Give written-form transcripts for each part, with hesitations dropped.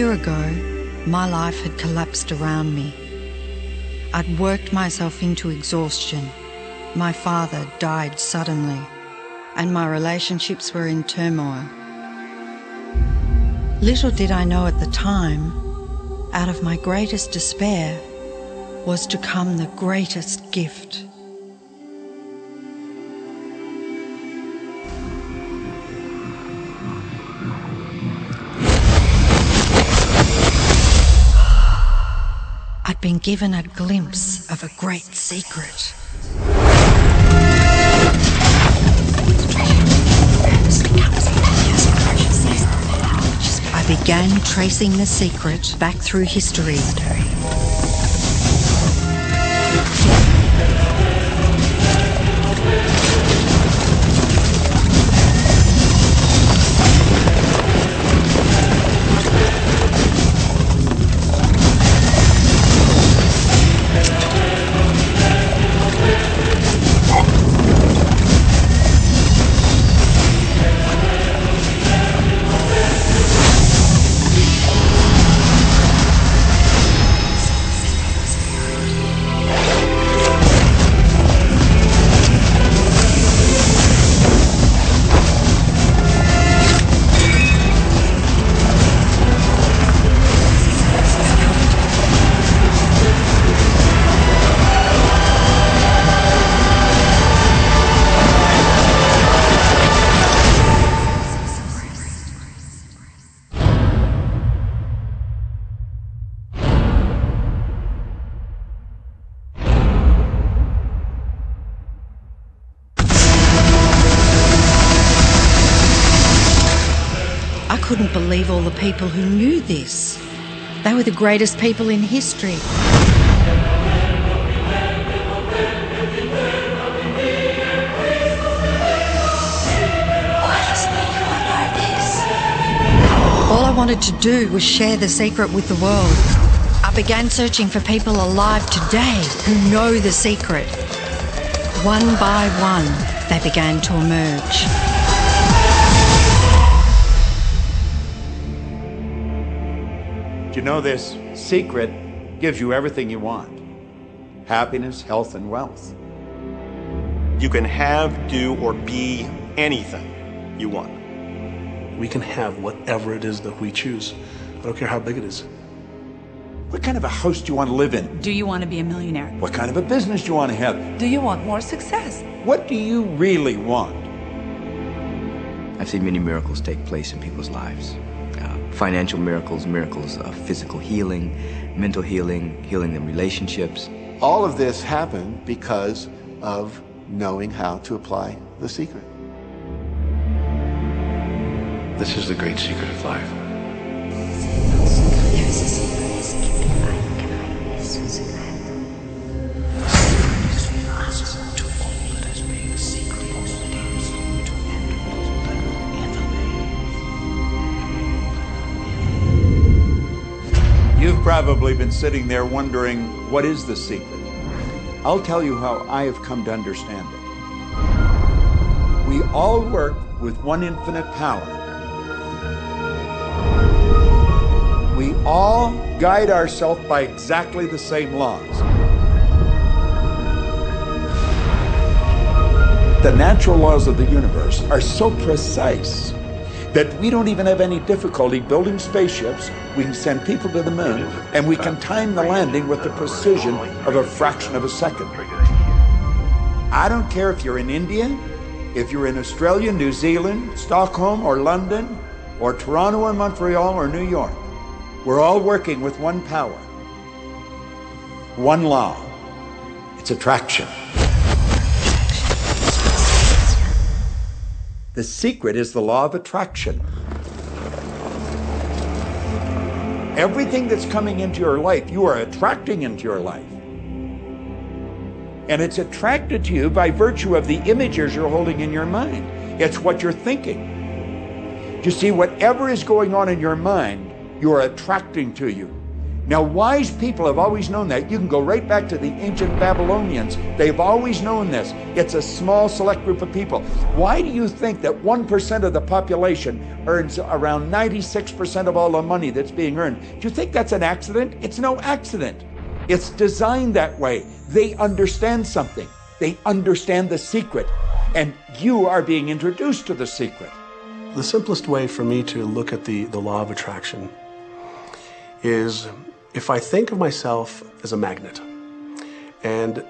year ago, my life had collapsed around me. I'd worked myself into exhaustion. My father died suddenly, and my relationships were in turmoil. Little did I know at the time, out of my greatest despair was to come the greatest gift. I'd been given a glimpse of a great secret. I began tracing the secret back through history. I couldn't believe all the people who knew this. They were the greatest people in history. All I wanted to do was share the secret with the world. I began searching for people alive today who know the secret. One by one, they began to emerge. You know, this secret gives you everything you want. Happiness, health, and wealth. You can have, do, or be anything you want. We can have whatever it is that we choose. I don't care how big it is. What kind of a house do you want to live in? Do you want to be a millionaire? What kind of a business do you want to have? Do you want more success? What do you really want? I've seen many miracles take place in people's lives. Financial miracles, miracles of physical healing, mental healing, healing in relationships. All of this happened because of knowing how to apply the secret. This is the great secret of life. You've probably been sitting there wondering, what is the secret? I'll tell you how I have come to understand it. We all work with one infinite power. We all guide ourselves by exactly the same laws. The natural laws of the universe are so precise that we don't even have any difficulty building spaceships. We can send people to the moon, and we can time the landing with the precision of a fraction of a second. I don't care if you're in India, if you're in Australia, New Zealand, Stockholm, or London, or Toronto, or Montreal, or New York. We're all working with one power, one law. It's attraction. The secret is the law of attraction. Everything that's coming into your life, you are attracting into your life. And it's attracted to you by virtue of the images you're holding in your mind. It's what you're thinking. You see, whatever is going on in your mind, you are attracting to you. Now, wise people have always known that. You can go right back to the ancient Babylonians. They've always known this. It's a small, select group of people. Why do you think that 1% of the population earns around 96% of all the money that's being earned? Do you think that's an accident? It's no accident. It's designed that way. They understand something. They understand the secret. And you are being introduced to the secret. The simplest way for me to look at the law of attraction is if I think of myself as a magnet, and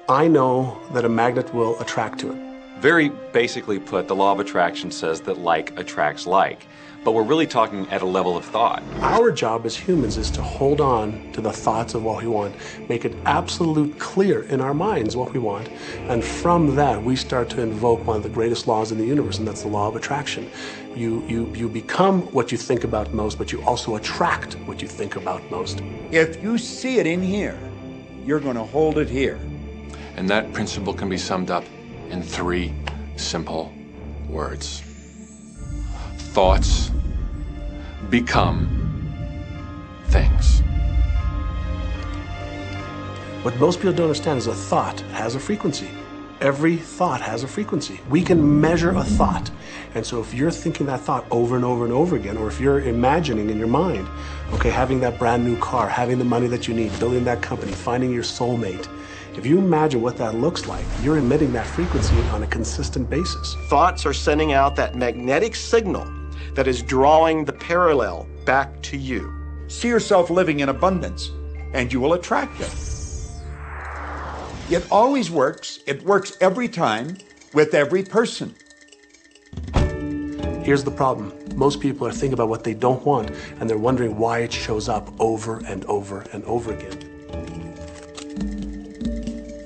I know that a magnet will attract to it. Very basically put, the law of attraction says that like attracts like. But we're really talking at a level of thought. Our job as humans is to hold on to the thoughts of what we want, make it absolute clear in our minds what we want, and from that we start to invoke one of the greatest laws in the universe, and that's the law of attraction. You become what you think about most, but you also attract what you think about most. If you see it in here, you're going to hold it here. And that principle can be summed up in 3 simple words. Thoughts become things. What most people don't understand is a thought has a frequency. Every thought has a frequency. We can measure a thought. And so if you're thinking that thought over and over and over again, or if you're imagining in your mind, okay, having that brand new car, having the money that you need, building that company, finding your soulmate, if you imagine what that looks like, you're emitting that frequency on a consistent basis. Thoughts are sending out that magnetic signal that is drawing the parallel back to you. See yourself living in abundance, and you will attract it. It always works. It works every time with every person. Here's the problem. Most people are thinking about what they don't want, and they're wondering why it shows up over and over and over again.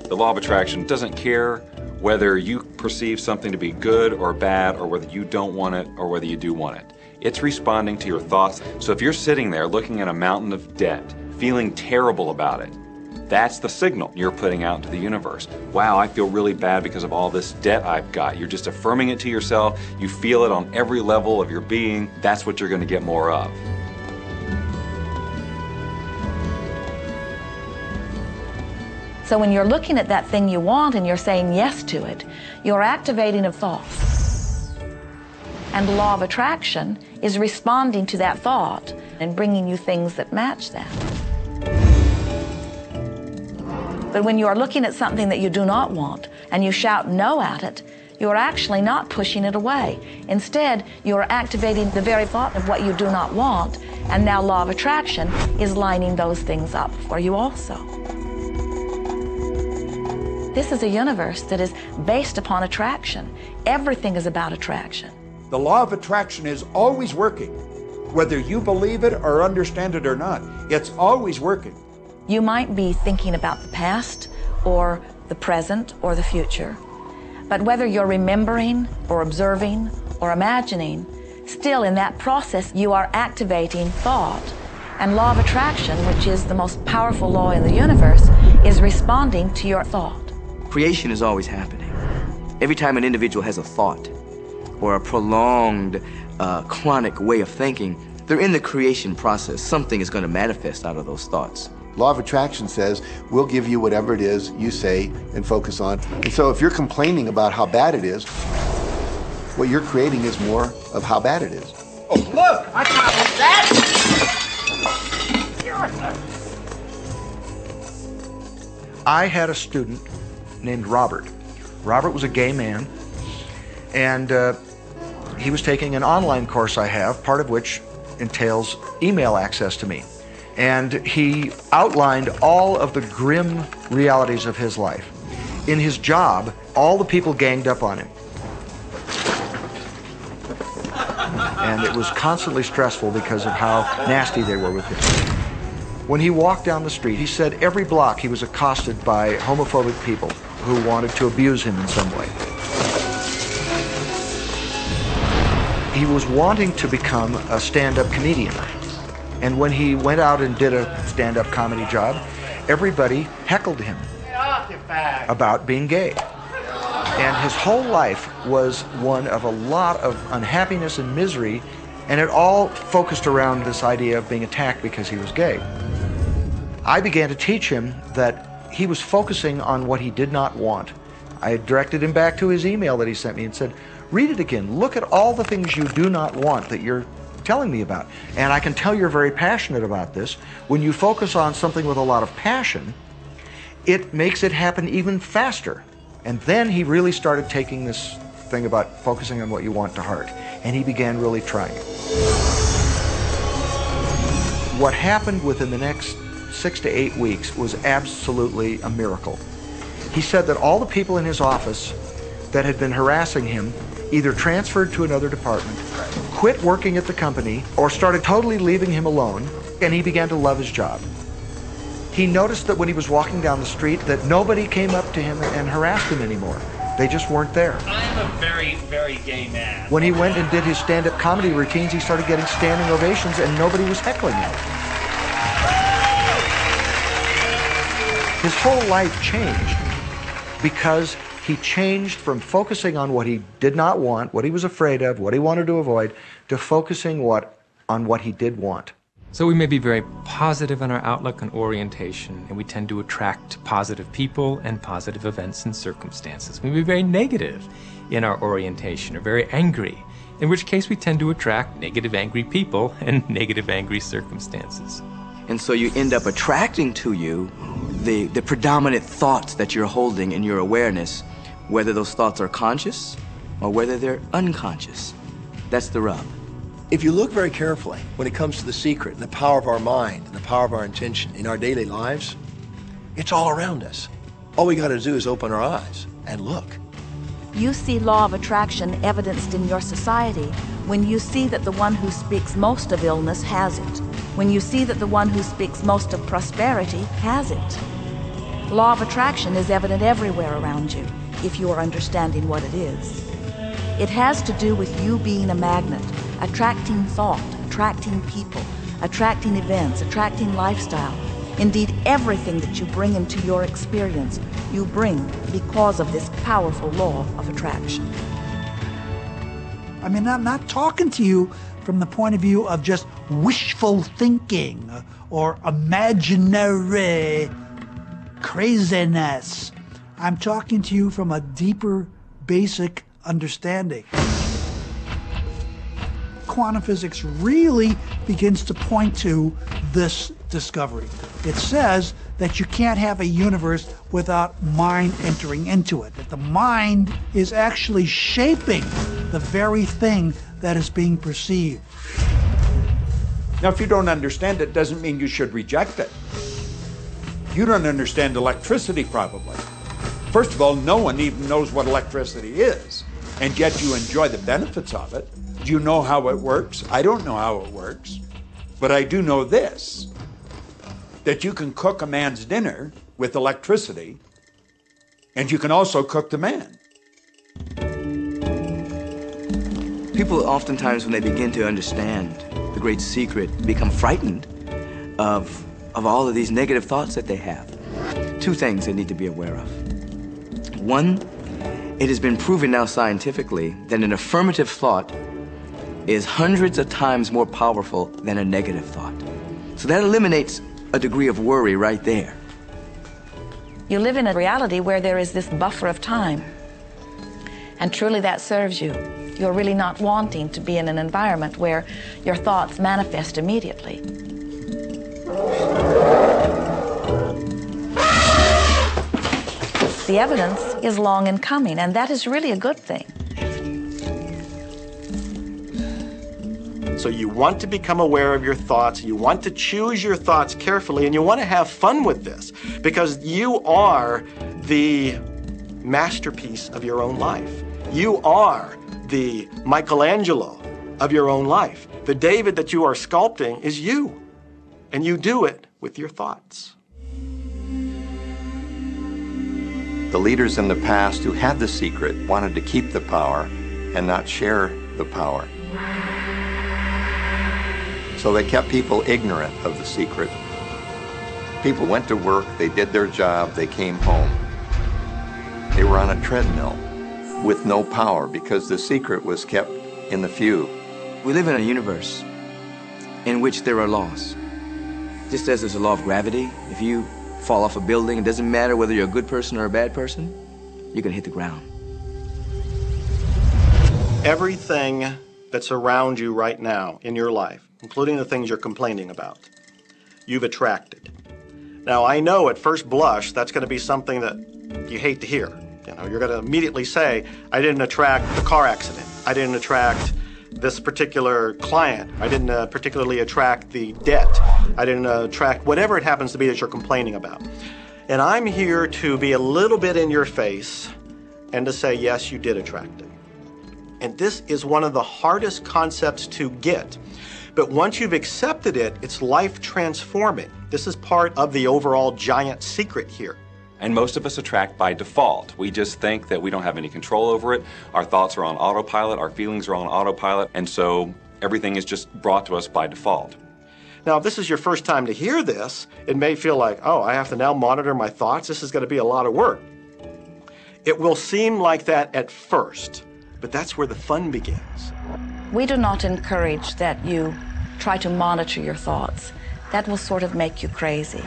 The law of attraction doesn't care whether you perceive something to be good or bad, or whether you don't want it or whether you do want it. It's responding to your thoughts. So if you're sitting there looking at a mountain of debt, feeling terrible about it, that's the signal you're putting out into the universe. Wow, I feel really bad because of all this debt I've got. You're just affirming it to yourself. You feel it on every level of your being. That's what you're going to get more of. So when you're looking at that thing you want and you're saying yes to it, you're activating a thought. And the law of attraction is responding to that thought and bringing you things that match that. But when you are looking at something that you do not want and you shout no at it, you are actually not pushing it away. Instead, you are activating the very thought of what you do not want, and now law of attraction is lining those things up for you also. This is a universe that is based upon attraction. Everything is about attraction. The law of attraction is always working. Whether you believe it or understand it or not, it's always working. You might be thinking about the past or the present or the future, but whether you're remembering or observing or imagining, still in that process you are activating thought. And law of attraction, which is the most powerful law in the universe, is responding to your thought. Creation is always happening. Every time an individual has a thought or a prolonged, chronic way of thinking, they're in the creation process. Something is going to manifest out of those thoughts. Law of attraction says, we'll give you whatever it is you say and focus on. And so if you're complaining about how bad it is, what you're creating is more of how bad it is. Oh, look! I got that! I had a student named Robert. Robert was a gay man, and he was taking an online course I have, part of which entails email access to me. And he outlined all of the grim realities of his life. In his job, all the people ganged up on him. And it was constantly stressful because of how nasty they were with him. When he walked down the street, he said every block he was accosted by homophobic people who wanted to abuse him in some way. He was wanting to become a stand-up comedian. And when he went out and did a stand-up comedy job, everybody heckled him about being gay. And his whole life was one of a lot of unhappiness and misery, and it all focused around this idea of being attacked because he was gay. I began to teach him that he was focusing on what he did not want. I directed him back to his email that he sent me and said, read it again. Look at all the things you do not want that you're telling me about. And I can tell you're very passionate about this. When you focus on something with a lot of passion, it makes it happen even faster. And then he really started taking this thing about focusing on what you want to heart. And he began really trying it. What happened within the next 6 to 8 weeks was absolutely a miracle. He said that all the people in his office that had been harassing him either transferred to another department, quit working at the company, or started totally leaving him alone, and he began to love his job. He noticed that when he was walking down the street that nobody came up to him and harassed him anymore. They just weren't there. I am a very, very gay man. When he went and did his stand-up comedy routines, he started getting standing ovations and nobody was heckling him. His whole life changed because he changed from focusing on what he did not want, what he was afraid of, what he wanted to avoid, to focusing on what he did want. So we may be very positive in our outlook and orientation, and we tend to attract positive people and positive events and circumstances. We may be very negative in our orientation or very angry, in which case we tend to attract negative, angry people and negative, angry circumstances. And so you end up attracting to you the predominant thoughts that you're holding in your awareness, whether those thoughts are conscious or whether they're unconscious. That's the rub. If you look very carefully when it comes to the secret and the power of our mind and the power of our intention in our daily lives, it's all around us. All we got to do is open our eyes and look. You see law of attraction evidenced in your society when you see that the one who speaks most of illness has it, when you see that the one who speaks most of prosperity has it. Law of attraction is evident everywhere around you if you are understanding what it is. It has to do with you being a magnet, attracting thought, attracting people, attracting events, attracting lifestyle. Indeed, everything that you bring into your experience, you bring because of this powerful law of attraction. I mean, I'm not talking to you from the point of view of just wishful thinking or imaginary craziness. I'm talking to you from a deeper, basic understanding. Quantum physics really begins to point to this discovery. It says that you can't have a universe without mind entering into it, that the mind is actually shaping the very thing that is being perceived. Now, if you don't understand it, doesn't mean you should reject it. You don't understand electricity, probably. First of all, no one even knows what electricity is, and yet you enjoy the benefits of it. Do you know how it works? I don't know how it works, but I do know this, that you can cook a man's dinner with electricity, and you can also cook the man. People oftentimes, when they begin to understand the great secret, become frightened of all of these negative thoughts that they have. Two things they need to be aware of. One, it has been proven now scientifically that an affirmative thought is hundreds of times more powerful than a negative thought. So that eliminates a degree of worry right there. You live in a reality where there is this buffer of time, and truly that serves you. You're really not wanting to be in an environment where your thoughts manifest immediately. The evidence is long in coming, and that is really a good thing. So you want to become aware of your thoughts, you want to choose your thoughts carefully, and you want to have fun with this because you are the masterpiece of your own life. You are the Michelangelo of your own life. The David that you are sculpting is you, and you do it with your thoughts. The leaders in the past who had the secret wanted to keep the power and not share the power. So they kept people ignorant of the secret. People went to work, they did their job, they came home. They were on a treadmill with no power because the secret was kept in the few. We live in a universe in which there are laws. Just as there's a law of gravity, if you fall off a building, it doesn't matter whether you're a good person or a bad person, you're gonna hit the ground. Everything that's around you right now in your life, including the things you're complaining about, you've attracted. Now, I know at first blush that's going to be something that you hate to hear. You know, you're going to immediately say, I didn't attract the car accident. I didn't attract this particular client. I didn't particularly attract the debt. I didn't attract whatever it happens to be that you're complaining about. And I'm here to be a little bit in your face and to say, yes, you did attract it. And this is one of the hardest concepts to get. But once you've accepted it, it's life transforming. This is part of the overall giant secret here. And most of us attract by default. We just think that we don't have any control over it. Our thoughts are on autopilot, our feelings are on autopilot, and so everything is just brought to us by default. Now, if this is your first time to hear this, it may feel like, oh, I have to now monitor my thoughts. This is going to be a lot of work. It will seem like that at first, but that's where the fun begins. We do not encourage that you try to monitor your thoughts. That will sort of make you crazy.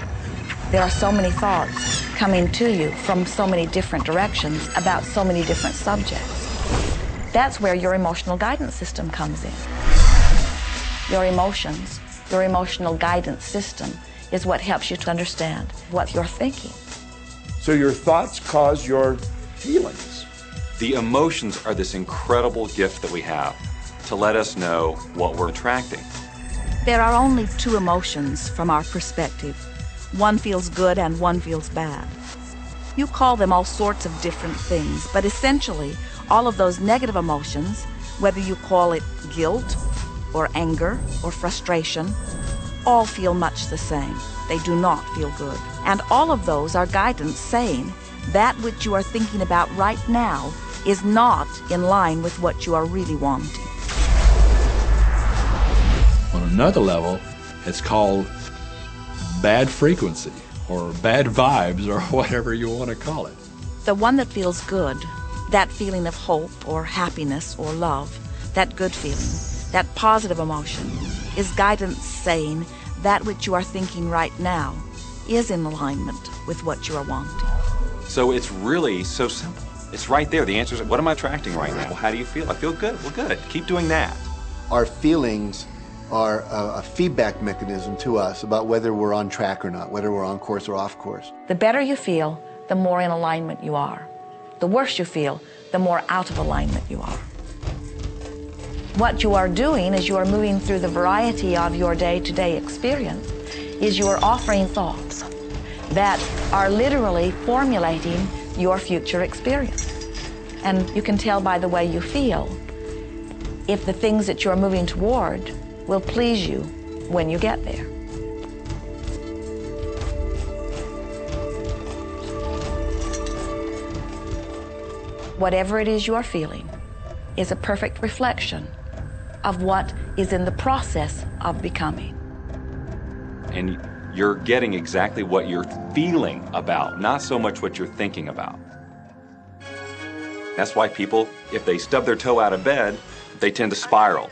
There are so many thoughts coming to you from so many different directions about so many different subjects. That's where your emotional guidance system comes in. Your emotions, your emotional guidance system is what helps you to understand what you're thinking. So your thoughts cause your feelings. The emotions are this incredible gift that we have to let us know what we're attracting. There are only two emotions from our perspective. One feels good and one feels bad. You call them all sorts of different things, but essentially, all of those negative emotions, whether you call it guilt or anger or frustration, all feel much the same. They do not feel good. And all of those are guidance saying that which you are thinking about right now is not in line with what you are really wanting. On another level, it's called bad frequency or bad vibes or whatever you want to call it. The one that feels good, that feeling of hope or happiness or love, that good feeling, that positive emotion, is guidance saying that which you are thinking right now is in alignment with what you are wanting. So it's really so simple. It's right there. The answer is, what am I attracting right now? Well, how do you feel? I feel good. Well, good. Keep doing that. Our feelings are a feedback mechanism to us about whether we're on track or not, whether we're on course or off course. The better you feel, the more in alignment you are. The worse you feel, the more out of alignment you are. What you are doing as you are moving through the variety of your day-to-day experience is you are offering thoughts that are literally formulating your future experience. And you can tell by the way you feel if the things that you're moving toward will please you when you get there. Whatever it is you are feeling is a perfect reflection of what is in the process of becoming. And you're getting exactly what you're feeling about, not so much what you're thinking about. That's why people, if they stub their toe out of bed, they tend to spiral.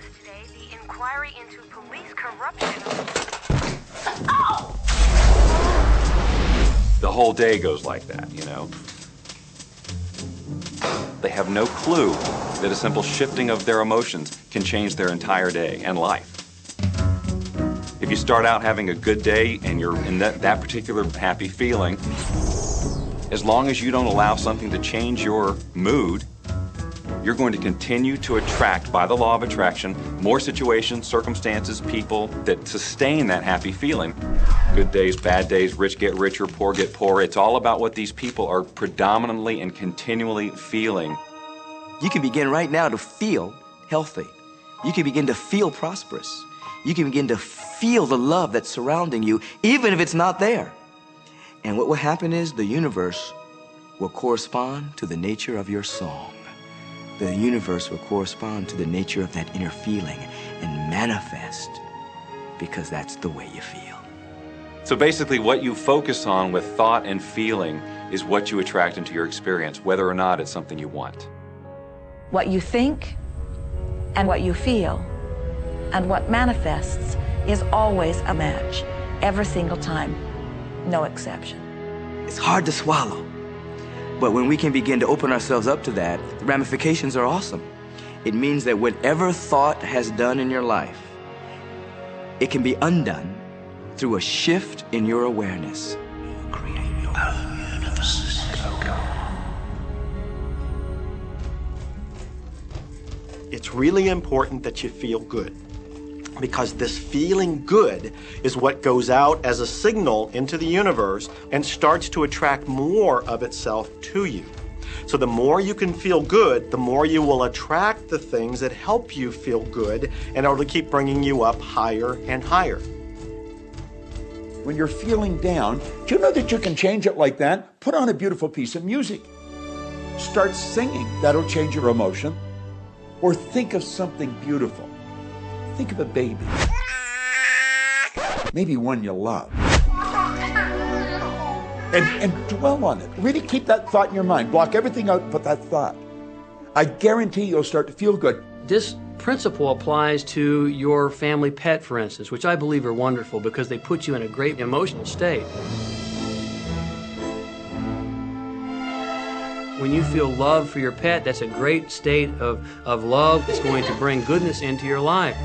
The whole day goes like that, you know. They have no clue that a simple shifting of their emotions can change their entire day and life. If you start out having a good day and you're in that particular happy feeling, as long as you don't allow something to change your mood, you're going to continue to attract, by the law of attraction, more situations, circumstances, people that sustain that happy feeling. Good days, bad days, rich get richer, poor get poorer. It's all about what these people are predominantly and continually feeling. You can begin right now to feel healthy. You can begin to feel prosperous. You can begin to feel the love that's surrounding you, even if it's not there. And what will happen is the universe will correspond to the nature of your song. The universe will correspond to the nature of that inner feeling and manifest, because that's the way you feel. So basically what you focus on with thought and feeling is what you attract into your experience, whether or not it's something you want. What you think and what you feel and what manifests is always a match. every single time, no exception. It's hard to swallow. But when we can begin to open ourselves up to that, the ramifications are awesome. It means that whatever thought has done in your life, it can be undone through a shift in your awareness. It's really important that you feel good, because this feeling good is what goes out as a signal into the universe and starts to attract more of itself to you. So the more you can feel good, the more you will attract the things that help you feel good and it'll keep bringing you up higher and higher. When you're feeling down, do you know that you can change it like that? Put on a beautiful piece of music. Start singing. That'll change your emotion. Or think of something beautiful. Think of a baby. Maybe one you love. And dwell on it. Really keep that thought in your mind. Block everything out and put that thought. I guarantee you'll start to feel good. This principle applies to your family pet, for instance, which I believe are wonderful because they put you in a great emotional state. When you feel love for your pet, that's a great state of love. It's going to bring goodness into your life.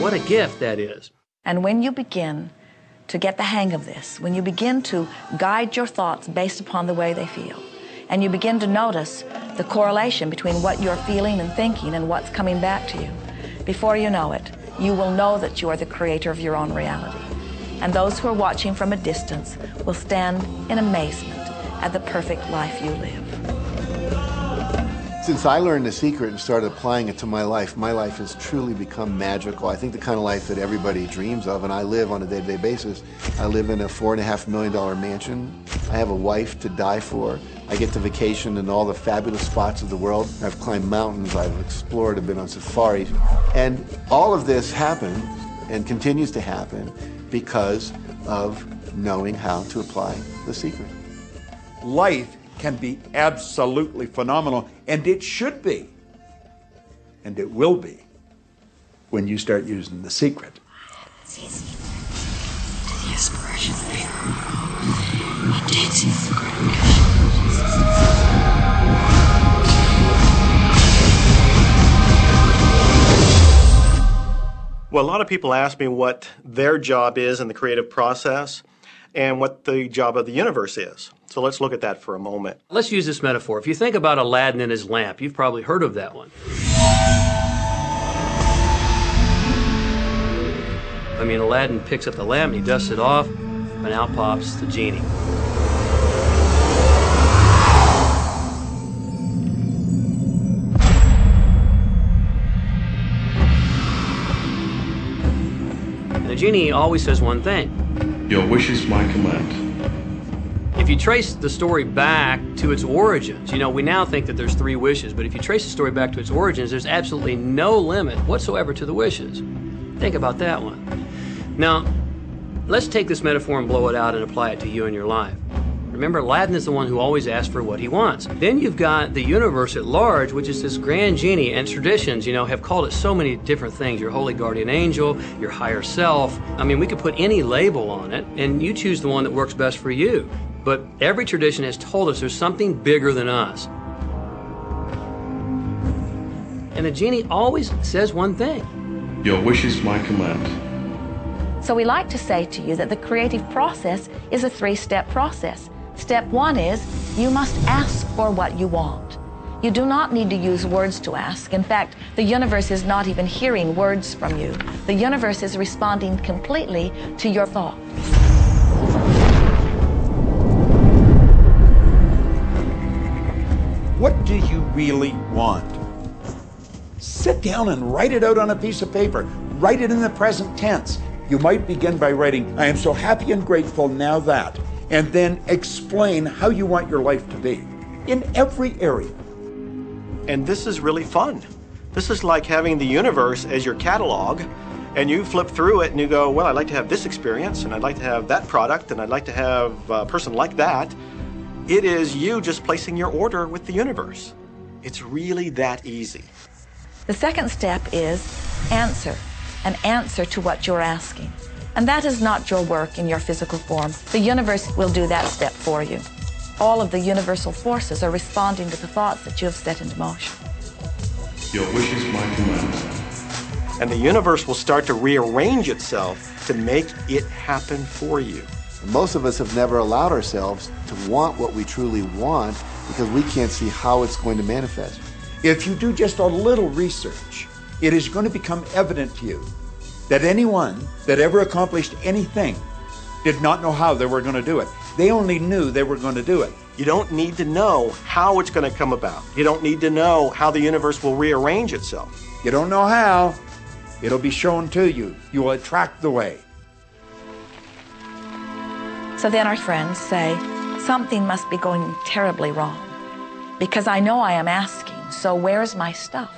What a gift that is. And when you begin to get the hang of this, when you begin to guide your thoughts based upon the way they feel, and you begin to notice the correlation between what you're feeling and thinking and what's coming back to you, before you know it, you will know that you are the creator of your own reality. And those who are watching from a distance will stand in amazement at the perfect life you live. Since I learned the secret and started applying it to my life has truly become magical. I think the kind of life that everybody dreams of, and I live on a day-to-day basis. I live in a $4.5 million mansion. I have a wife to die for. I get to vacation in all the fabulous spots of the world. I've climbed mountains, I've explored, I've been on safaris. And all of this happened and continues to happen because of knowing how to apply the secret. Life can be absolutely phenomenal, and it should be, and it will be, when you start using the secret. It's easy. To the expression it takes you for granted. Well, a lot of people ask me what their job is in the creative process and what the job of the universe is. So let's look at that for a moment. Let's use this metaphor. If you think about Aladdin and his lamp, you've probably heard of that one. I mean, Aladdin picks up the lamp and he dusts it off, and out pops the genie. And the genie always says one thing. Your wish is my command. If you trace the story back to its origins, you know, we now think that there's 3 wishes, but if you trace the story back to its origins, there's absolutely no limit whatsoever to the wishes. Think about that one. Now, let's take this metaphor and blow it out and apply it to you in your life. Remember, Aladdin is the one who always asks for what he wants. Then you've got the universe at large, which is this grand genie, and traditions, you know, have called it so many different things. Your holy guardian angel, your higher self. I mean, we could put any label on it, and you choose the one that works best for you. But every tradition has told us there's something bigger than us. And the genie always says one thing. Your wish is my command. So we like to say to you that the creative process is a 3-step process. Step 1 is you must ask for what you want. You do not need to use words to ask. In fact, the universe is not even hearing words from you. The universe is responding completely to your thought. What do you really want? Sit down and write it out on a piece of paper. Write it in the present tense. You might begin by writing, I am so happy and grateful now that, and then explain how you want your life to be in every area. And this is really fun. This is like having the universe as your catalog, and you flip through it and you go, well, I'd like to have this experience, and I'd like to have that product, and I'd like to have a person like that. It is you just placing your order with the universe. It's really that easy. The second step is answer, an answer to what you're asking. And that is not your work in your physical form. The universe will do that step for you. All of the universal forces are responding to the thoughts that you have set into motion. Your wish is my command. And the universe will start to rearrange itself to make it happen for you. Most of us have never allowed ourselves to want what we truly want because we can't see how it's going to manifest. If you do just a little research, it is going to become evident to you that anyone that ever accomplished anything did not know how they were going to do it. They only knew they were going to do it. You don't need to know how it's going to come about. You don't need to know how the universe will rearrange itself. You don't know how. It'll be shown to you. You will attract the way. So then our friends say, something must be going terribly wrong because I know I am asking, so where's my stuff?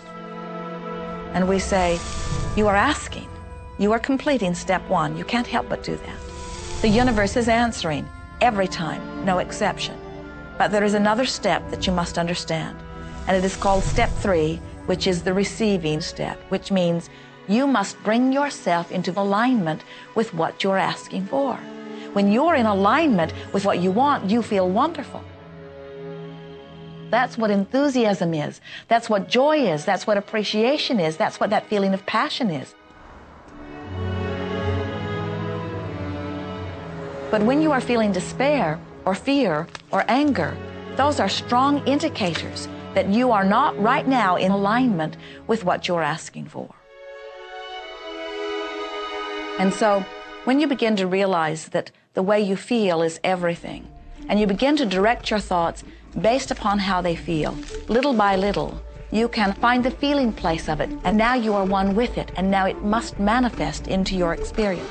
And we say, you are asking. You are completing step one. You can't help but do that. The universe is answering every time, no exception. But there is another step that you must understand, and it is called step 3, which is the receiving step, which means you must bring yourself into alignment with what you're asking for. When you're in alignment with what you want, you feel wonderful. That's what enthusiasm is. That's what joy is. That's what appreciation is. That's what that feeling of passion is. But when you are feeling despair or fear or anger, those are strong indicators that you are not right now in alignment with what you're asking for. And so, when you begin to realize that the way you feel is everything, and you begin to direct your thoughts based upon how they feel, little by little, you can find the feeling place of it, and now you are one with it, and now it must manifest into your experience.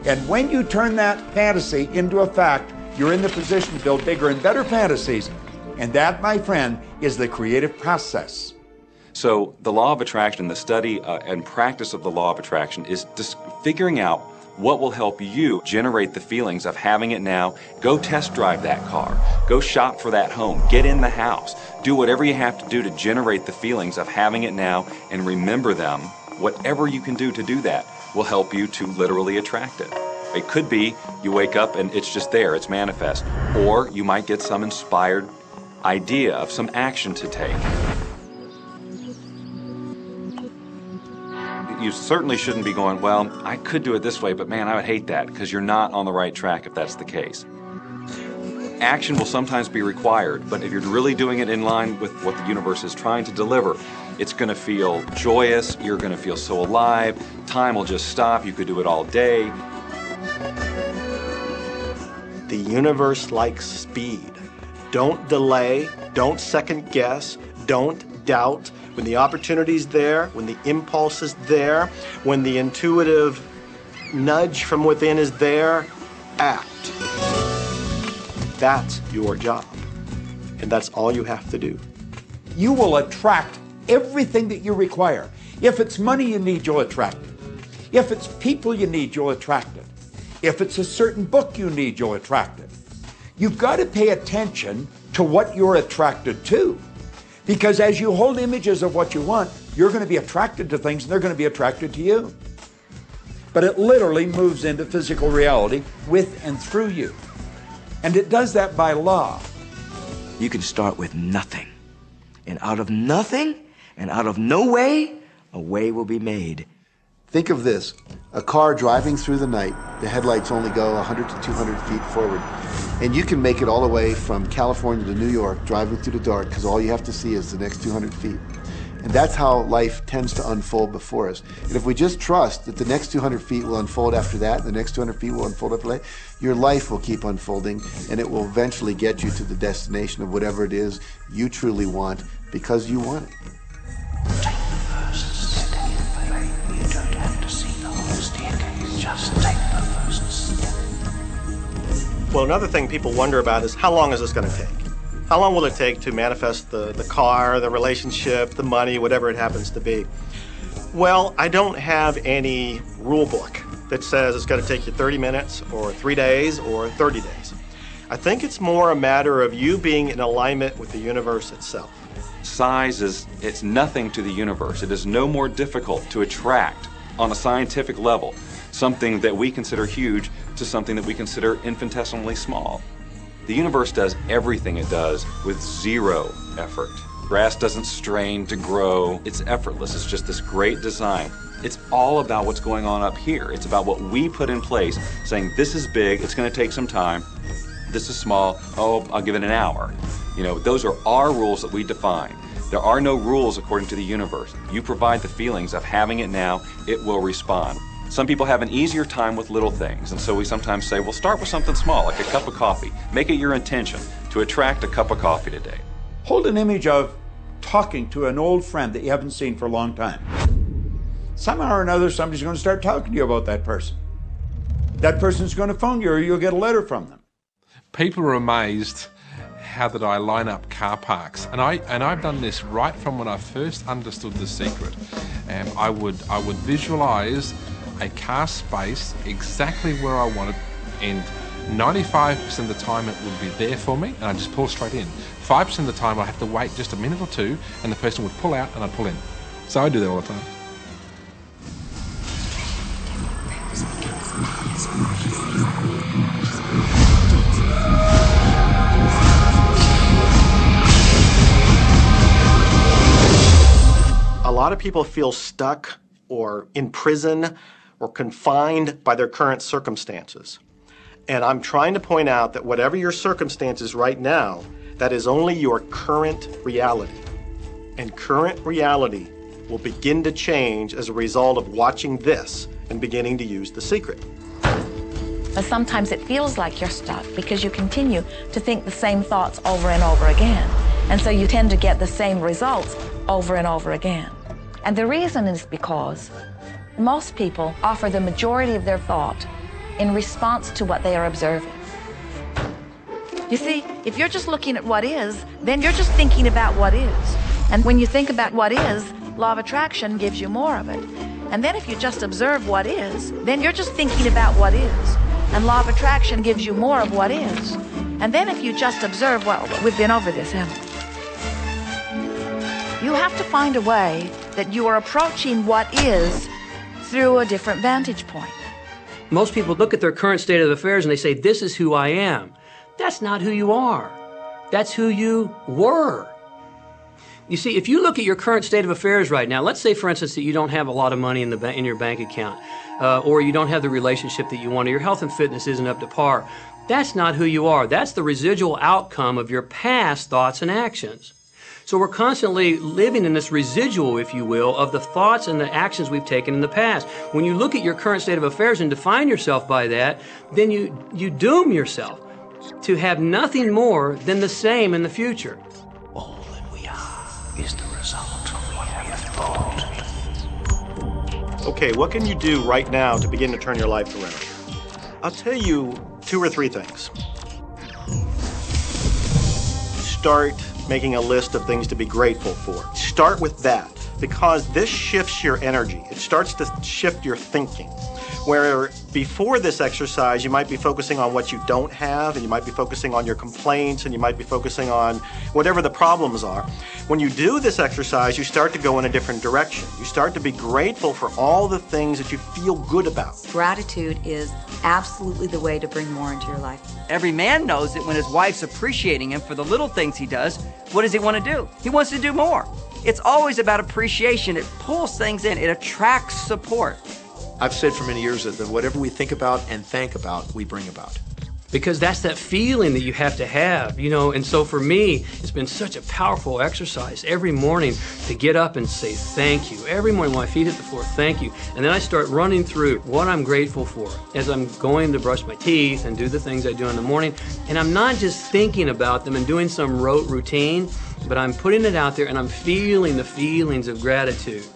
And when you turn that fantasy into a fact, you're in the position to build bigger and better fantasies. And that, my friend, is the creative process. So the law of attraction, the study and practice of the law of attraction is just figuring out what will help you generate the feelings of having it now. Go test drive that car. Go shop for that home. Get in the house. Do whatever you have to do to generate the feelings of having it now and remember them. Whatever you can do to do that will help you to literally attract it. It could be you wake up and it's just there, it's manifest. Or you might get some inspired idea of some action to take. You certainly shouldn't be going, well, I could do it this way, but man, I would hate that, because you're not on the right track if that's the case. Action will sometimes be required, but if you're really doing it in line with what the universe is trying to deliver, it's going to feel joyous, you're going to feel so alive, time will just stop, you could do it all day. The universe likes speed. Don't delay, don't second guess, don't doubt. When the opportunity's there, when the impulse is there, when the intuitive nudge from within is there, act. That's your job. And that's all you have to do. You will attract everything that you require. If it's money you need, you'll attract it. If it's people you need, you'll attract it. If it's a certain book you need, you'll attract it. You've got to pay attention to what you're attracted to. Because as you hold images of what you want, you're going to be attracted to things and they're going to be attracted to you. But it literally moves into physical reality with and through you. And it does that by law. You can start with nothing. And out of nothing and out of no way, a way will be made. Think of this, a car driving through the night, the headlights only go 100 to 200 feet forward, and you can make it all the way from California to New York driving through the dark because all you have to see is the next 200 feet. And that's how life tends to unfold before us. And if we just trust that the next 200 feet will unfold after that, the next 200 feet will unfold after that, your life will keep unfolding and it will eventually get you to the destination of whatever it is you truly want because you want it. Well, another thing people wonder about is how long is this going to take? How long will it take to manifest the car, the relationship, the money, whatever it happens to be? Well, I don't have any rule book that says it's going to take you 30 minutes or 3 days or 30 days. I think it's more a matter of you being in alignment with the universe itself. Size it's nothing to the universe. It is no more difficult to attract on a scientific level something that we consider huge to something that we consider infinitesimally small. The universe does everything it does with zero effort. Grass doesn't strain to grow. It's effortless. It's just this great design. It's all about what's going on up here. It's about what we put in place, saying this is big, it's going to take some time. This is small, oh, I'll give it an hour. You know, those are our rules that we define. There are no rules according to the universe. You provide the feelings of having it now, it will respond. Some people have an easier time with little things, and so we sometimes say, well, start with something small, like a cup of coffee. Make it your intention to attract a cup of coffee today. Hold an image of talking to an old friend that you haven't seen for a long time. Somehow or another, somebody's going to start talking to you about that person. That person's going to phone you, or you'll get a letter from them. People are amazed how that I line up car parks, and I've done this right from when I first understood the secret. I would visualize a car space exactly where I want it, and 95% of the time it would be there for me, and I just pull straight in. 5% of the time I have to wait just a minute or two, and the person would pull out and I'd pull in. So I do that all the time. A lot of people feel stuck or in prison or confined by their current circumstances. And I'm trying to point out that whatever your circumstances right now, that is only your current reality. And current reality will begin to change as a result of watching this and beginning to use the secret. But sometimes it feels like you're stuck because you continue to think the same thoughts over and over again. And so you tend to get the same results over and over again. And the reason is because most people offer the majority of their thought in response to what they are observing. You see, if you're just looking at what is, then you're just thinking about what is. And when you think about what is, law of attraction gives you more of it. And then if you just observe what is, then you're just thinking about what is. And law of attraction gives you more of what is. And then if you just observe, well, we've been over this, haven't we? You have to find a way that you are approaching what is through a different vantage point. Most people look at their current state of affairs and they say, this is who I am. That's not who you are. That's who you were. You see, if you look at your current state of affairs right now, let's say, for instance, that you don't have a lot of money in your bank account, or you don't have the relationship that you want, or your health and fitness isn't up to par. That's not who you are. That's the residual outcome of your past thoughts and actions. So we're constantly living in this residual, if you will, of the thoughts and the actions we've taken in the past. When you look at your current state of affairs and define yourself by that, then you doom yourself to have nothing more than the same in the future. All that we are is the result of what we have thought. Okay, what can you do right now to begin to turn your life around? I'll tell you 2 or 3 things. Start making a list of things to be grateful for. Start with that, because this shifts your energy. It starts to shift your thinking. Where before this exercise, you might be focusing on what you don't have, and you might be focusing on your complaints, and you might be focusing on whatever the problems are. When you do this exercise, you start to go in a different direction. You start to be grateful for all the things that you feel good about. Gratitude is absolutely the way to bring more into your life. Every man knows that when his wife's appreciating him for the little things he does, what does he want to do? He wants to do more. It's always about appreciation. It pulls things in. It attracts support. I've said for many years that whatever we think about and thank about, we bring about. Because that's that feeling that you have to have, you know. And so for me, it's been such a powerful exercise every morning to get up and say thank you. Every morning when my feet hit the floor, thank you. And then I start running through what I'm grateful for as I'm going to brush my teeth and do the things I do in the morning. And I'm not just thinking about them and doing some rote routine, but I'm putting it out there and I'm feeling the feelings of gratitude.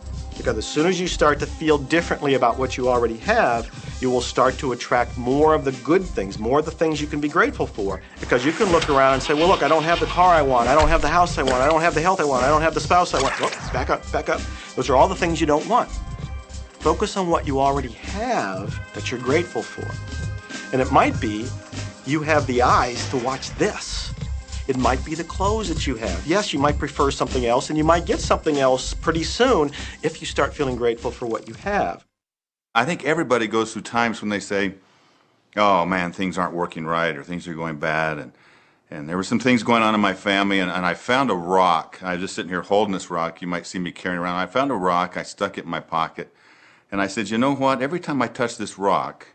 Because as soon as you start to feel differently about what you already have, you will start to attract more of the good things, more of the things you can be grateful for. Because you can look around and say, well, look, I don't have the car I want, I don't have the house I want, I don't have the health I want, I don't have the spouse I want. Oh, back up, back up. Those are all the things you don't want. Focus on what you already have that you're grateful for. And it might be you have the eyes to watch this. It might be the clothes that you have. Yes, you might prefer something else, and you might get something else pretty soon if you start feeling grateful for what you have. I think everybody goes through times when they say, oh man, things aren't working right, or things are going bad, and there were some things going on in my family, and I found a rock. I was just sitting here holding this rock. You might see me carrying around. I found a rock. I stuck it in my pocket, and I said, you know what? Every time I touch this rock,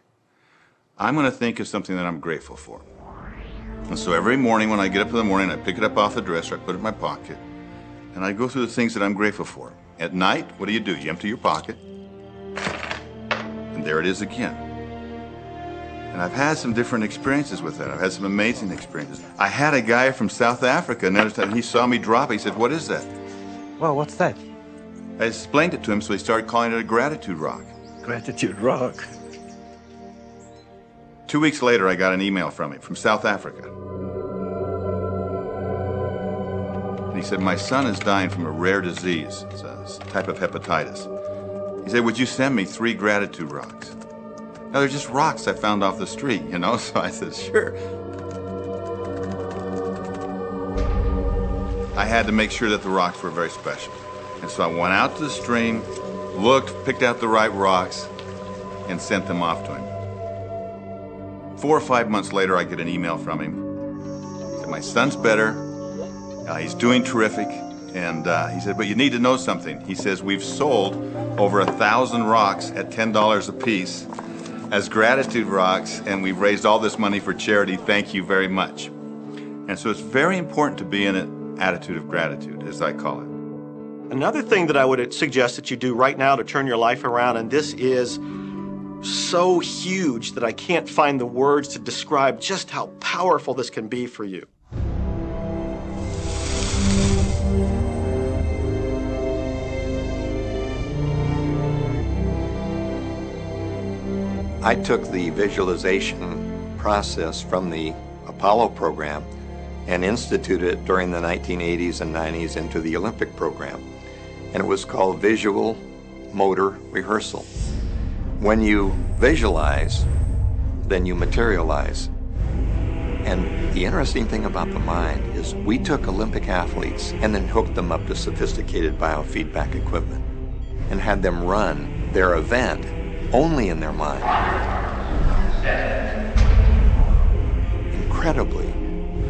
I'm going to think of something that I'm grateful for. And so every morning when I get up in the morning, I pick it up off the dresser, I put it in my pocket, and I go through the things that I'm grateful for. At night, what do? You empty your pocket, and there it is again. And I've had some different experiences with that. I've had some amazing experiences. I had a guy from South Africa, and he saw me drop it. He said, what is that? Well, what's that? I explained it to him, so he started calling it a gratitude rock. Gratitude rock. 2 weeks later, I got an email from him, from South Africa. And he said, my son is dying from a rare disease. It's a type of hepatitis. He said, would you send me 3 gratitude rocks? Now, they're just rocks I found off the street, you know? So I said, sure. I had to make sure that the rocks were very special. And so I went out to the stream, looked, picked out the right rocks, and sent them off to him. 4 or 5 months later, I get an email from him. He said, my son's better. He's doing terrific. And he said, but you need to know something. He says, we've sold over 1,000 rocks at $10 a piece as gratitude rocks, and we've raised all this money for charity. Thank you very much. And so it's very important to be in an attitude of gratitude, as I call it. Another thing that I would suggest that you do right now to turn your life around, and this is so huge that I can't find the words to describe just how powerful this can be for you. I took the visualization process from the Apollo program and instituted it during the 1980s and 90s into the Olympic program. And it was called Visual Motor Rehearsal. When you visualize, then you materialize. And the interesting thing about the mind is we took Olympic athletes and then hooked them up to sophisticated biofeedback equipment and had them run their event only in their mind. Incredibly,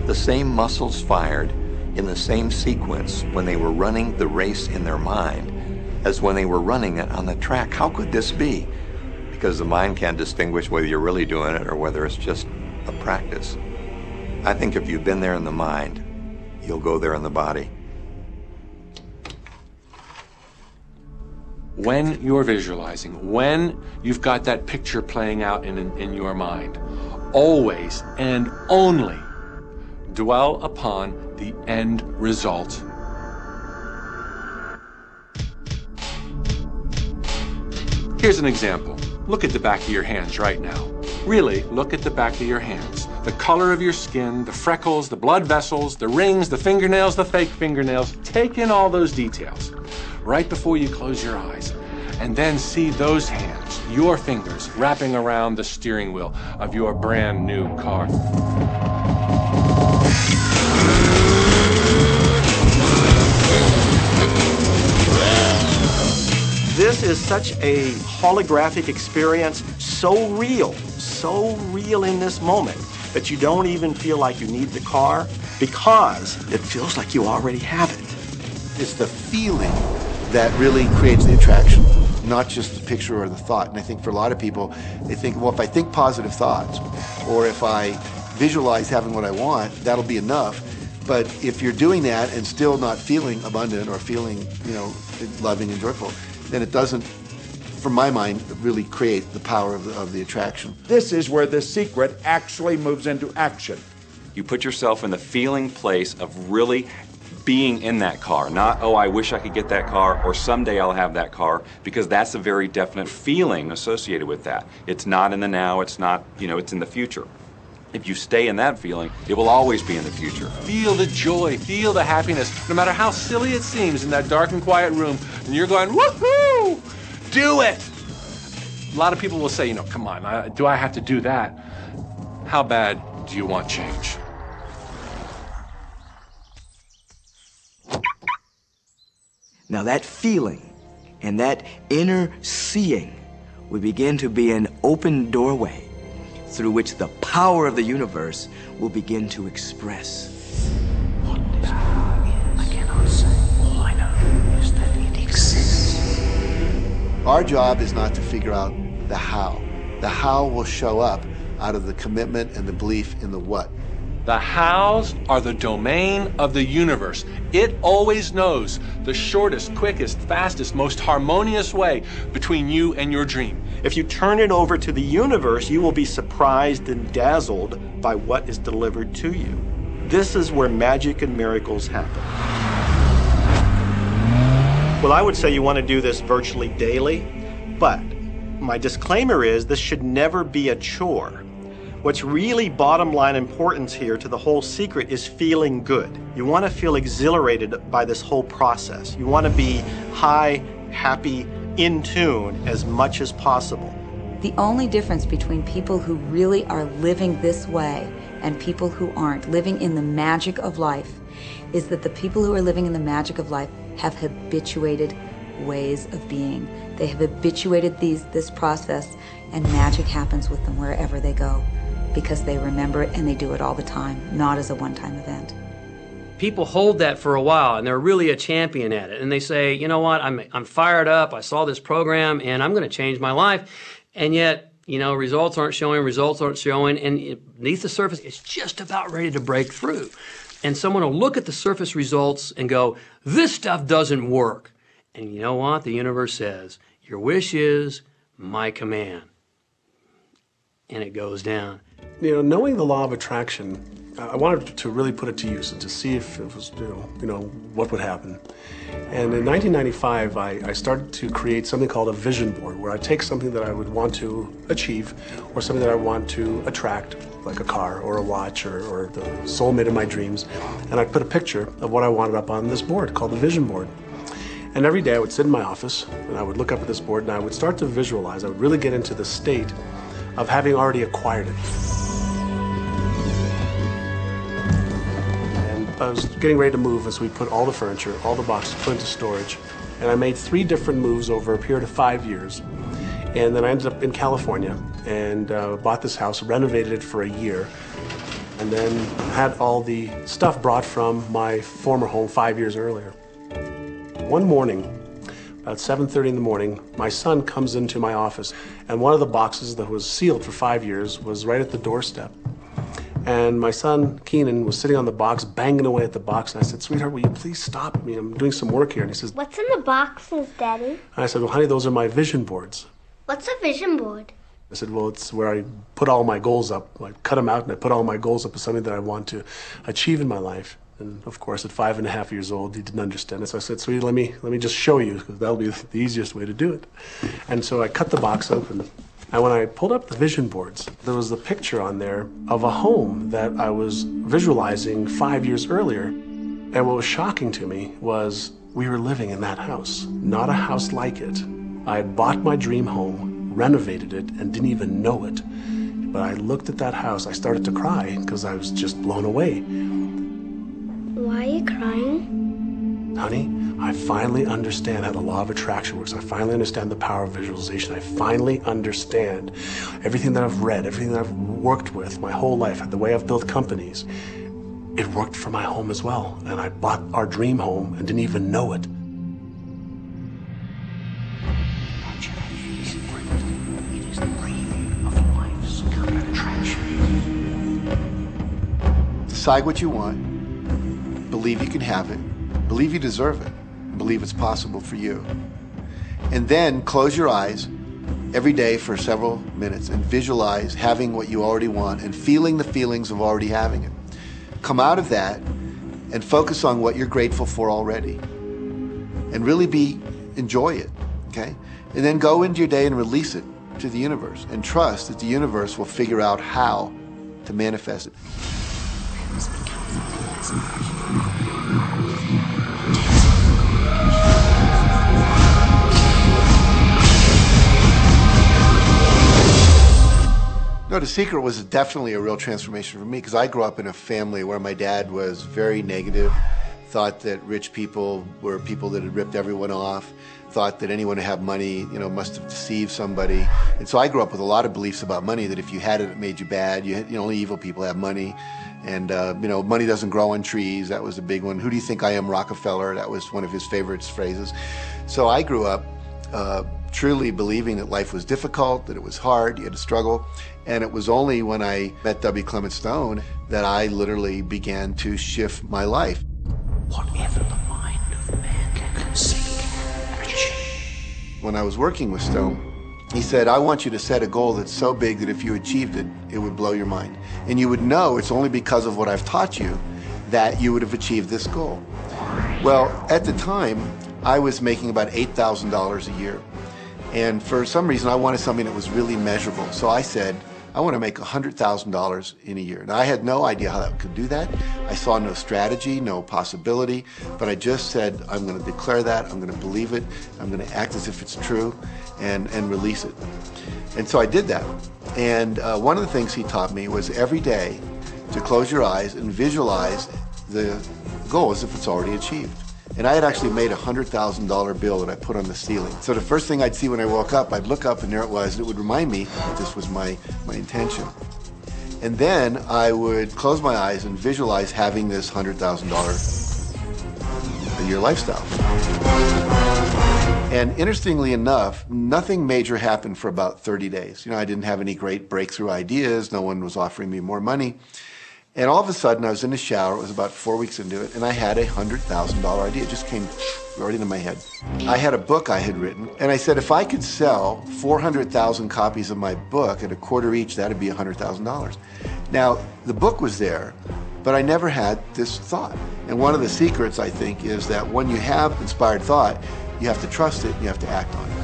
the same muscles fired in the same sequence when they were running the race in their mind as when they were running it on the track. How could this be? Because the mind can't distinguish whether you're really doing it or whether it's just a practice. I think if you've been there in the mind, you'll go there in the body. When you're visualizing, when you've got that picture playing out in your mind, always and only dwell upon the end result. Here's an example. Look at the back of your hands right now. Really, look at the back of your hands. The color of your skin, the freckles, the blood vessels, the rings, the fingernails, the fake fingernails. Take in all those details right before you close your eyes. And then see those hands, your fingers, wrapping around the steering wheel of your brand new car. This is such a holographic experience, so real in this moment, that you don't even feel like you need the car because it feels like you already have it. It's the feeling that really creates the attraction, not just the picture or the thought. And I think for a lot of people, they think, well, if I think positive thoughts, or if I visualize having what I want, that'll be enough. But if you're doing that and still not feeling abundant or feeling, loving and joyful, then it doesn't, from my mind, really create the power of the attraction. This is where the secret actually moves into action. You put yourself in the feeling place of really being in that car, not, oh, I wish I could get that car, or someday I'll have that car, because that's a very definite feeling associated with that. It's not in the now, it's not, it's in the future. If you stay in that feeling, it will always be in the future. Feel the joy, feel the happiness, no matter how silly it seems in that dark and quiet room, and you're going, woohoo! Do it! A lot of people will say, come on, do I have to do that? How bad do you want change? Now that feeling and that inner seeing will begin to be an open doorway through which the power of the universe will begin to express. What this power is, I cannot say. All I know is that it exists. Our job is not to figure out the how. The how will show up out of the commitment and the belief in the what. The hows are the domain of the universe. It always knows the shortest, quickest, fastest, most harmonious way between you and your dream. If you turn it over to the universe, you will be surprised and dazzled by what is delivered to you. This is where magic and miracles happen. Well, I would say you want to do this virtually daily, but my disclaimer is this should never be a chore. What's really bottom line importance here to the whole secret is feeling good. You want to feel exhilarated by this whole process. You want to be high, happy, in tune as much as possible. The only difference between people who really are living this way and people who aren't, living in the magic of life, is that the people who are living in the magic of life have habituated ways of being. They have habituated this process, and magic happens with them wherever they go, because they remember it and they do it all the time, not as a one-time event. People hold that for a while and they're really a champion at it. And they say, you know what, I'm fired up, I saw this program and I'm gonna change my life. And yet, results aren't showing, and beneath the surface, it's just about ready to break through. And someone will look at the surface results and go, this stuff doesn't work. And you know what? The universe says, your wish is my command. And it goes down. Knowing the law of attraction, I wanted to really put it to use and to see if it was, what would happen. And in 1995, I started to create something called a vision board, where I take something that I would want to achieve or something that I want to attract, like a car or a watch or the soulmate of my dreams, and I put a picture of what I wanted up on this board called the vision board. And every day I would sit in my office and I would look up at this board and I would start to visualize. I would really get into the state of having already acquired it. And I was getting ready to move, as we put all the furniture, all the boxes put into storage. And I made 3 different moves over a period of 5 years. And then I ended up in California and bought this house, renovated it for a year, and then had all the stuff brought from my former home 5 years earlier. One morning, about 7:30 in the morning, my son comes into my office, and one of the boxes that was sealed for 5 years was right at the doorstep. And my son, Keenan, was sitting on the box, banging away at the box, and I said, sweetheart, will you please stop me? I'm doing some work here. And he says, what's in the boxes, Daddy? And I said, well, honey, those are my vision boards. What's a vision board? I said, well, it's where I put all my goals up. I cut them out and I put all my goals up as something that I want to achieve in my life. And of course, at 5.5 years old, he didn't understand it. So I said, sweetie, let me just show you, because that'll be the easiest way to do it. And so I cut the box open. And when I pulled up the vision boards, there was a picture on there of a home that I was visualizing 5 years earlier. And what was shocking to me was we were living in that house, not a house like it. I had bought my dream home, renovated it, and didn't even know it. But I looked at that house, I started to cry because I was just blown away. Why are you crying? Honey, I finally understand how the law of attraction works. I finally understand the power of visualization. I finally understand everything that I've read, everything that I've worked with my whole life, the way I've built companies. It worked for my home as well. And I bought our dream home and didn't even know it. It is the dream of life's attraction. Decide what you want. Believe you can have it. Believe you deserve it. Believe it's possible for you. And then close your eyes every day for several minutes and visualize having what you already want and feeling the feelings of already having it. Come out of that and focus on what you're grateful for already. And really enjoy it, okay? And then go into your day and release it to the universe and trust that the universe will figure out how to manifest it. No, The Secret was definitely a real transformation for me because I grew up in a family where my dad was very negative, thought that rich people were people that had ripped everyone off, thought that anyone who had money, must have deceived somebody. And so I grew up with a lot of beliefs about money, that if you had it, it made you bad. Only evil people have money. And, money doesn't grow on trees. That was a big one. Who do you think I am, Rockefeller? That was one of his favorite phrases. So I grew up truly believing that life was difficult, that it was hard, you had to struggle. And it was only when I met W. Clement Stone that I literally began to shift my life. Whatever the mind of man can conceive and achieve. When I was working with Stone, he said, I want you to set a goal that's so big that if you achieved it, it would blow your mind. And you would know it's only because of what I've taught you that you would have achieved this goal. Well, at the time, I was making about $8,000 a year. And for some reason, I wanted something that was really measurable. So I said, I want to make $100,000 in a year. Now, I had no idea how I could do that. I saw no strategy, no possibility, but I just said, I'm going to declare that, I'm going to believe it, I'm going to act as if it's true, and release it. And so I did that. And one of the things he taught me was every day to close your eyes and visualize the goal as if it's already achieved. And I had actually made a $100,000 bill that I put on the ceiling. So the first thing I'd see when I woke up, I'd look up and there it was, and it would remind me that this was my intention. And then I would close my eyes and visualize having this $100,000 a year lifestyle. And interestingly enough, nothing major happened for about 30 days. I didn't have any great breakthrough ideas. No one was offering me more money. And all of a sudden, I was in the shower, it was about 4 weeks into it, and I had a $100,000 idea. It just came right into my head. I had a book I had written, and I said, if I could sell 400,000 copies of my book at a quarter each, that'd be $100,000. Now, the book was there, but I never had this thought. And one of the secrets, I think, is that when you have inspired thought, you have to trust it, and you have to act on it.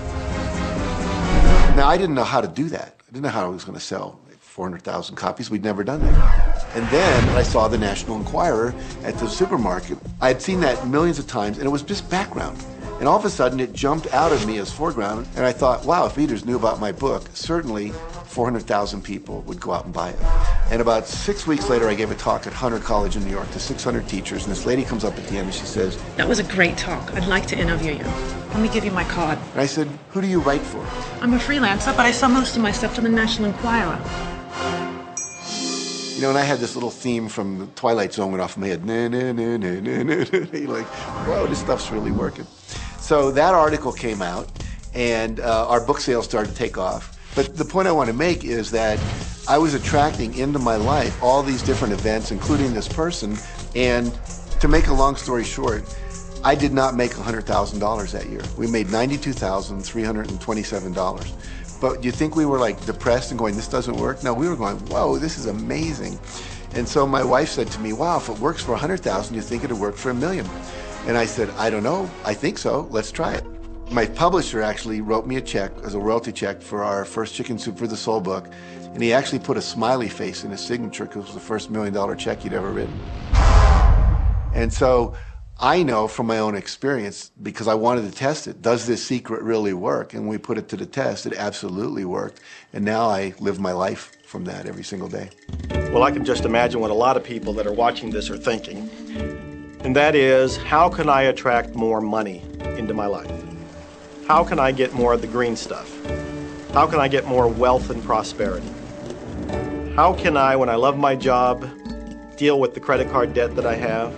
Now, I didn't know how to do that. I didn't know how I was going to sell 400,000 copies. We'd never done that. And then I saw the National Enquirer at the supermarket. I had seen that millions of times, and it was just background. And all of a sudden, it jumped out of me as foreground, and I thought, wow, if readers knew about my book, certainly 400,000 people would go out and buy it. And about 6 weeks later, I gave a talk at Hunter College in New York to 600 teachers, and this lady comes up at the end and she says, that was a great talk. I'd like to interview you. Let me give you my card. And I said, who do you write for? I'm a freelancer, but I sell most of my stuff to the National Enquirer. And I had this little theme from the Twilight Zone went off in my head. Na, na, na, na, na, na, na. You're like, whoa, this stuff's really working. So that article came out, and our book sales started to take off. But the point I want to make is that I was attracting into my life all these different events, including this person. And to make a long story short, I did not make $100,000 that year. We made $92,327. But do you think we were like depressed and going, this doesn't work? No, we were going, whoa, this is amazing. And so my wife said to me, wow, if it works for 100,000, you think it'd work for $1 million? And I said, I don't know. I think so. Let's try it. My publisher actually wrote me a check as a royalty check for our first Chicken Soup for the Soul book. And he actually put a smiley face in his signature because it was the first $1 million check he'd ever written. And so I know from my own experience, because I wanted to test it, does this secret really work? And when we put it to the test, it absolutely worked. And now I live my life from that every single day. Well, I can just imagine what a lot of people that are watching this are thinking. And that is, how can I attract more money into my life? How can I get more of the green stuff? How can I get more wealth and prosperity? How can I, when I love my job, deal with the credit card debt that I have?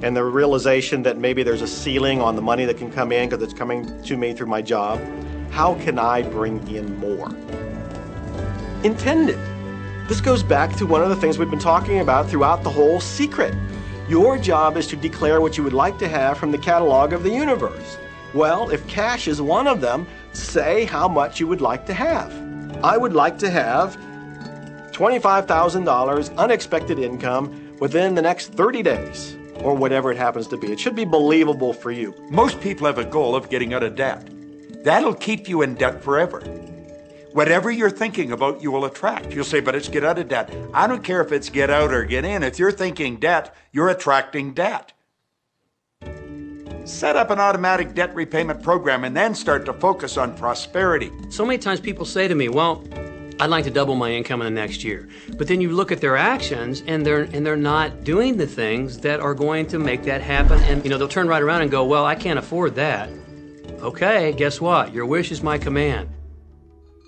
And the realization that maybe there's a ceiling on the money that can come in because it's coming to me through my job. How can I bring in more? Intend it. This goes back to one of the things we've been talking about throughout the whole secret. Your job is to declare what you would like to have from the catalog of the universe. Well, if cash is one of them, say how much you would like to have. I would like to have $25,000 unexpected income within the next 30 days. or whatever it happens to be. It should be believable for you. Most people have a goal of getting out of debt. That'll keep you in debt forever. Whatever you're thinking about, you will attract. You'll say, but it's get out of debt. I don't care if it's get out or get in. If you're thinking debt, you're attracting debt. Set up an automatic debt repayment program and then start to focus on prosperity. So many times people say to me, well, I'd like to double my income in the next year. But then you look at their actions and they're not doing the things that are going to make that happen. And they'll turn right around and go, well, I can't afford that. Okay, guess what? Your wish is my command.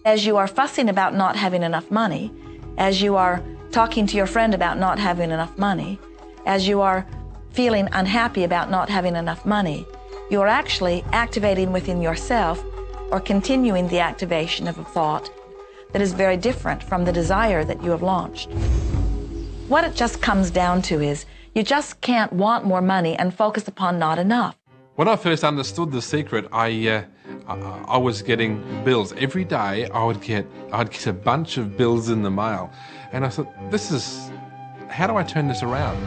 As you are fussing about not having enough money, as you are talking to your friend about not having enough money, as you are feeling unhappy about not having enough money, you are actually activating within yourself or continuing the activation of a thought that is very different from the desire that you have launched. What it just comes down to is you just can't want more money and focus upon not enough. When I first understood The Secret, I was getting bills. Every day I'd get a bunch of bills in the mail. And I thought, how do I turn this around?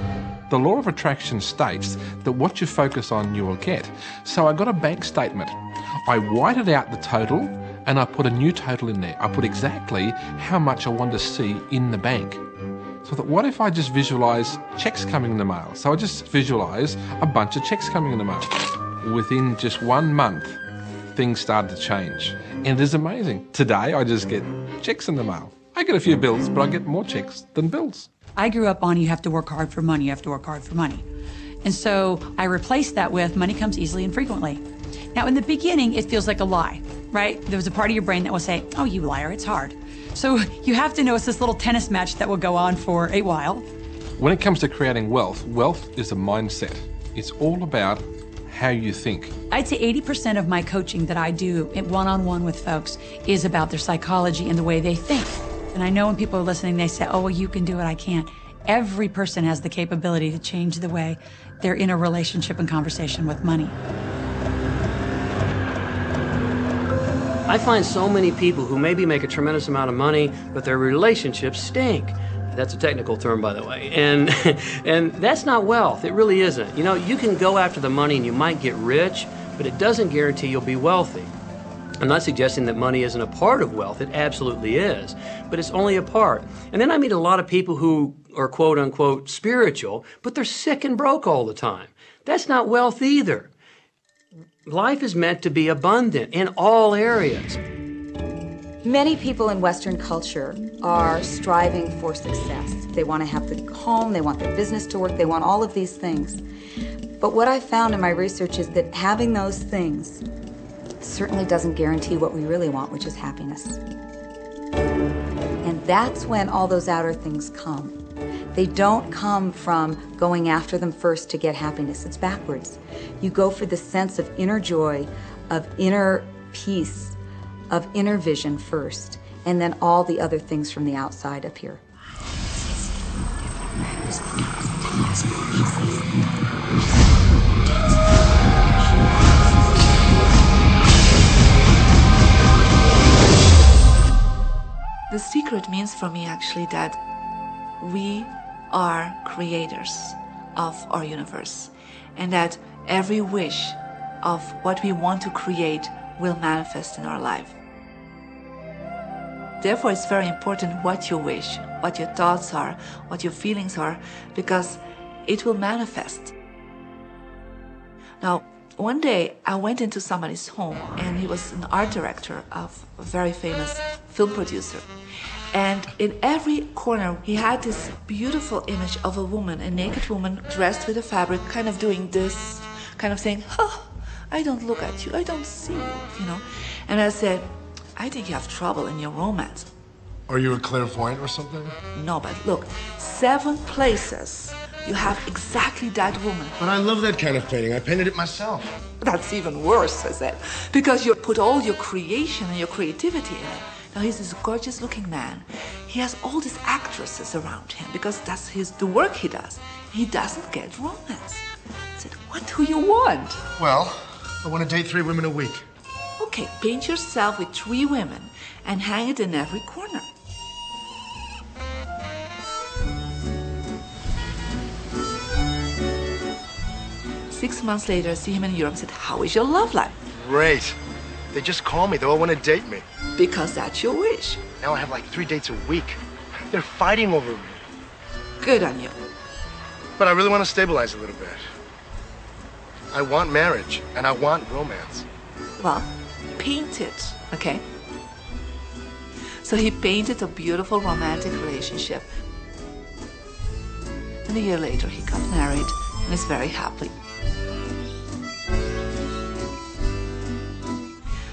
The law of attraction states that what you focus on, you will get. So I got a bank statement. I whited out the total and I put a new total in there. I put exactly how much I wanted to see in the bank. So I thought, what if I just visualize checks coming in the mail? So I just visualize a bunch of checks coming in the mail. Within just 1 month, things started to change. And it is amazing. Today, I just get checks in the mail. I get a few bills, but I get more checks than bills. I grew up on you have to work hard for money, you have to work hard for money. And so I replaced that with money comes easily and frequently. Now, in the beginning, it feels like a lie, right? There was a part of your brain that will say, oh, you liar, it's hard. So you have to know it's this little tennis match that will go on for a while. When it comes to creating wealth, wealth is a mindset. It's all about how you think. I'd say 80% of my coaching that I do one-on-one with folks is about their psychology and the way they think. And I know when people are listening, they say, oh, well, you can do it, I can't. Every person has the capability to change the way they're in a relationship and conversation with money. I find so many people who maybe make a tremendous amount of money, but their relationships stink. That's a technical term, by the way. And that's not wealth. It really isn't. You can go after the money and you might get rich, but it doesn't guarantee you'll be wealthy. I'm not suggesting that money isn't a part of wealth. It absolutely is, but it's only a part. And then I meet a lot of people who are quote unquote spiritual, but they're sick and broke all the time. That's not wealth either. Life is meant to be abundant in all areas. Many people in Western culture are striving for success. They want to have the home, they want their business to work, they want all of these things. But what I found in my research is that having those things certainly doesn't guarantee what we really want, which is happiness. And that's when all those outer things come. They don't come from going after them first to get happiness. It's backwards. You go for the sense of inner joy, of inner peace, of inner vision first, and then all the other things from the outside appear. The secret means for me actually that we are creators of our universe, and that every wish of what we want to create will manifest in our life. Therefore, it's very important what you wish, what your thoughts are, what your feelings are, because it will manifest. Now, one day I went into somebody's home, and he was an art director of a very famous film producer. And in every corner, he had this beautiful image of a woman, a naked woman dressed with a fabric, kind of doing this, kind of saying, oh, I don't look at you, I don't see you, And I said, I think you have trouble in your romance. Are you a clairvoyant or something? No, but look, 7 places you have exactly that woman. But I love that kind of painting. I painted it myself. That's even worse, I said, because you put all your creation and your creativity in it. Now, he's this gorgeous-looking man. He has all these actresses around him because that's the work he does. He doesn't get romance. I said, what do you want? Well, I want to date 3 women a week. Okay, paint yourself with 3 women and hang it in every corner. 6 months later, I see him in Europe and said, how is your love life? Great. They just call me. They all want to date me. Because that's your wish. Now I have like 3 dates a week. They're fighting over me. Good on you. But I really want to stabilize a little bit. I want marriage, and I want romance. Well, paint it, okay? So he painted a beautiful romantic relationship. And a year later, he got married and is very happy.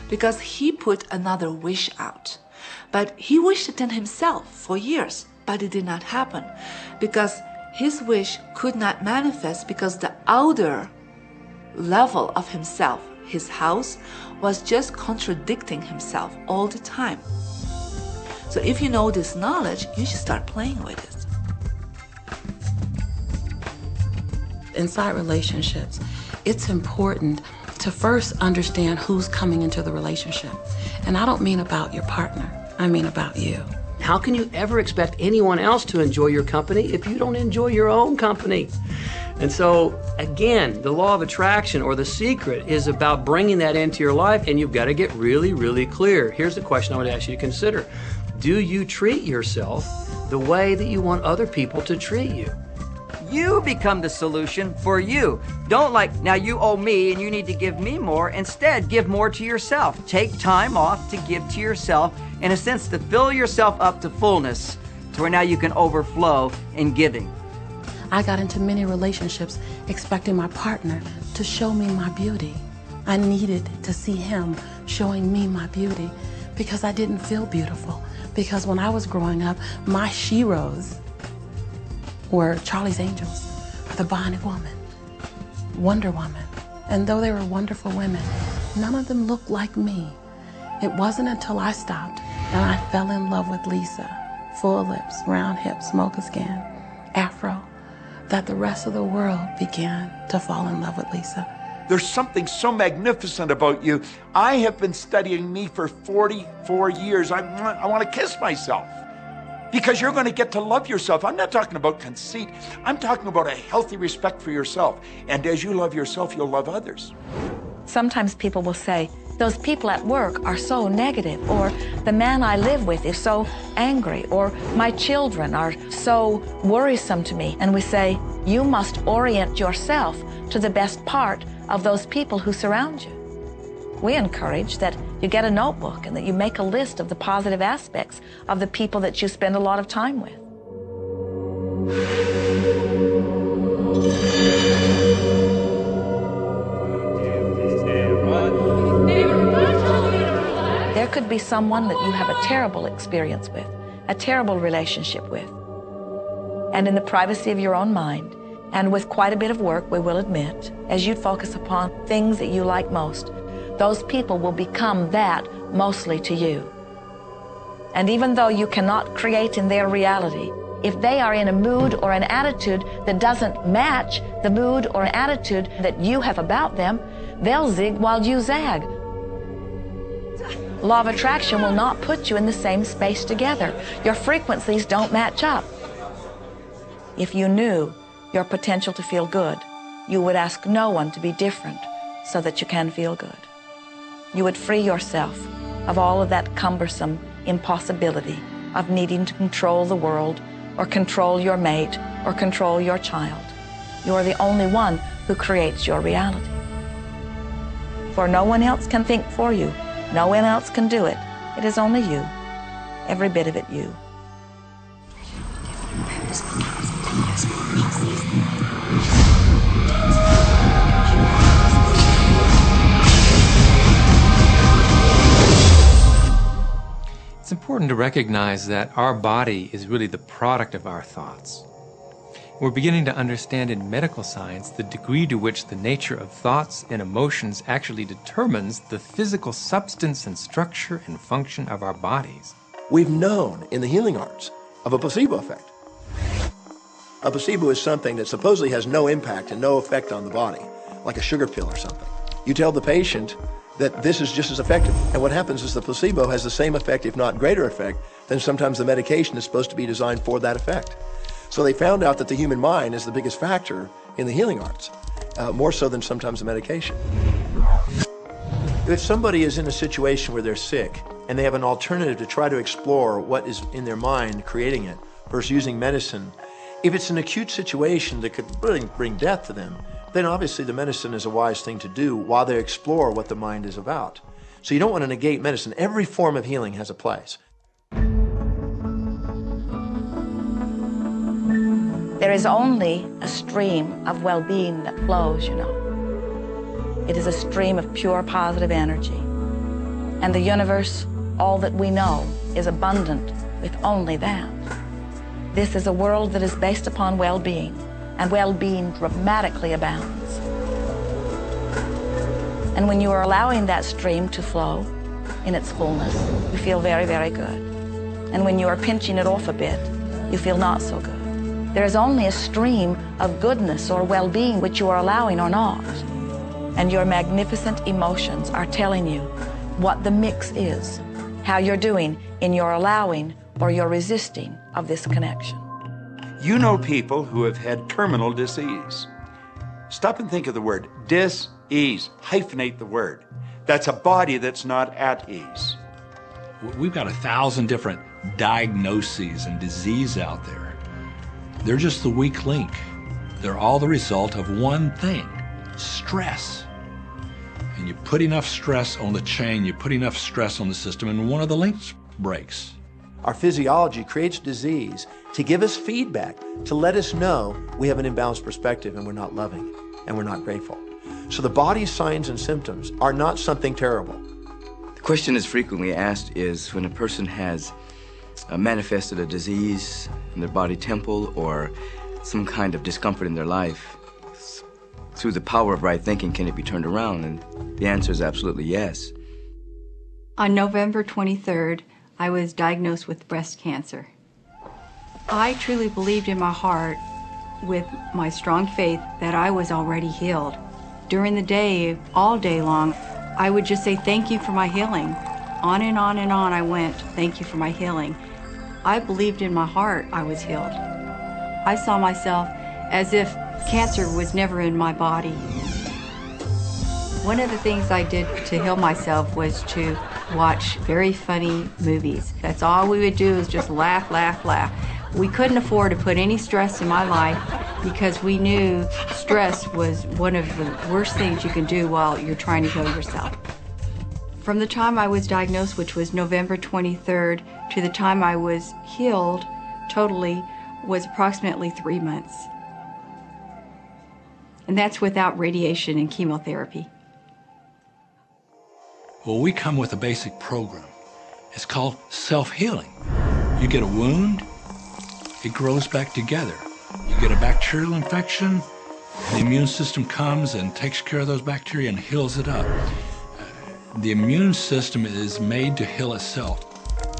Because he put another wish out. But he wished it in himself for years, but it did not happen. Because his wish could not manifest because the outer level of himself, his house, was just contradicting himself all the time. So if you know this knowledge, you should start playing with it. Inside relationships, it's important to first understand who's coming into the relationship. And I don't mean about your partner, I mean about you. How can you ever expect anyone else to enjoy your company if you don't enjoy your own company? And so, again, the law of attraction or the secret is about bringing that into your life, and you've got to get really, really clear. Here's the question I would ask you to consider. Do you treat yourself the way that you want other people to treat you? You become the solution for you. Don't like, now you owe me and you need to give me more. Instead, give more to yourself. Take time off to give to yourself, in a sense, to fill yourself up to fullness, to where now you can overflow in giving. I got into many relationships expecting my partner to show me my beauty. I needed to see him showing me my beauty because I didn't feel beautiful. Because when I was growing up, my sheroes were Charlie's Angels, the Bionic Woman, Wonder Woman. And though they were wonderful women, none of them looked like me. It wasn't until I stopped and I fell in love with Lisa, full lips, round hips, mocha skin, afro, that the rest of the world began to fall in love with Lisa. There's something so magnificent about you. I have been studying me for 44 years. I want to kiss myself. Because you're going to get to love yourself. I'm not talking about conceit. I'm talking about a healthy respect for yourself. And as you love yourself, you'll love others. Sometimes people will say, those people at work are so negative, or the man I live with is so angry, or my children are so worrisome to me. And we say, you must orient yourself to the best part of those people who surround you. We encourage that you get a notebook and that you make a list of the positive aspects of the people that you spend a lot of time with. There could be someone that you have a terrible experience with, a terrible relationship with. And in the privacy of your own mind, and with quite a bit of work, we will admit, as you focus upon things that you like most, those people will become that mostly to you. And even though you cannot create in their reality, if they are in a mood or an attitude that doesn't match the mood or attitude that you have about them, they'll zig while you zag. Law of attraction will not put you in the same space together. Your frequencies don't match up. If you knew your potential to feel good, you would ask no one to be different so that you can feel good. You would free yourself of all of that cumbersome impossibility of needing to control the world or control your mate or control your child. You are the only one who creates your reality. For no one else can think for you. No one else can do it. It is only you. Every bit of it you. It's important to recognize that our body is really the product of our thoughts. We're beginning to understand in medical science the degree to which the nature of thoughts and emotions actually determines the physical substance and structure and function of our bodies. We've known in the healing arts of a placebo effect. A placebo is something that supposedly has no impact and no effect on the body, like a sugar pill or something. You tell the patient that this is just as effective. And what happens is the placebo has the same effect, if not greater effect, than sometimes the medication is supposed to be designed for that effect. So they found out that the human mind is the biggest factor in the healing arts. more so than sometimes the medication. If somebody is in a situation where they're sick and they have an alternative to try to explore what is in their mind creating it versus using medicine, if it's an acute situation that could bring death to them, then obviously the medicine is a wise thing to do while they explore what the mind is about. So you don't want to negate medicine. Every form of healing has a place. There is only a stream of well-being that flows, you know. It is a stream of pure positive energy. And the universe, all that we know, is abundant with only that. This is a world that is based upon well-being, and well-being dramatically abounds. And when you are allowing that stream to flow in its fullness, you feel very, very good. And when you are pinching it off a bit, you feel not so good. There is only a stream of goodness or well-being which you are allowing or not. And your magnificent emotions are telling you what the mix is, how you're doing in your allowing or your resisting of this connection. You know people who have had terminal disease. Stop and think of the word dis-ease. Hyphenate the word. That's a body that's not at ease. We've got 1,000 different diagnoses and disease out there. They're just the weak link. They're all the result of one thing, stress. And you put enough stress on the chain, you put enough stress on the system, and one of the links breaks. Our physiology creates disease to give us feedback, to let us know we have an imbalanced perspective and we're not loving and we're not grateful. So the body's signs and symptoms are not something terrible. The question that's frequently asked is when a person has manifested a disease in their body temple or some kind of discomfort in their life, through the power of right thinking, can it be turned around? And the answer is absolutely yes. On November 23rd, I was diagnosed with breast cancer. I truly believed in my heart, with my strong faith, that I was already healed. During the day, all day long, I would just say, thank you for my healing. On and on and on I went, thank you for my healing. I believed in my heart I was healed. I saw myself as if cancer was never in my body. One of the things I did to heal myself was to watch very funny movies. That's all we would do is just laugh, laugh, laugh. We couldn't afford to put any stress in my life because we knew stress was one of the worst things you can do while you're trying to heal yourself. From the time I was diagnosed, which was November 23rd, to the time I was healed totally was approximately 3 months. And that's without radiation and chemotherapy. Well, we come with a basic program. It's called self-healing. You get a wound, it grows back together. You get a bacterial infection, the immune system comes and takes care of those bacteria and heals it up. The immune system is made to heal itself.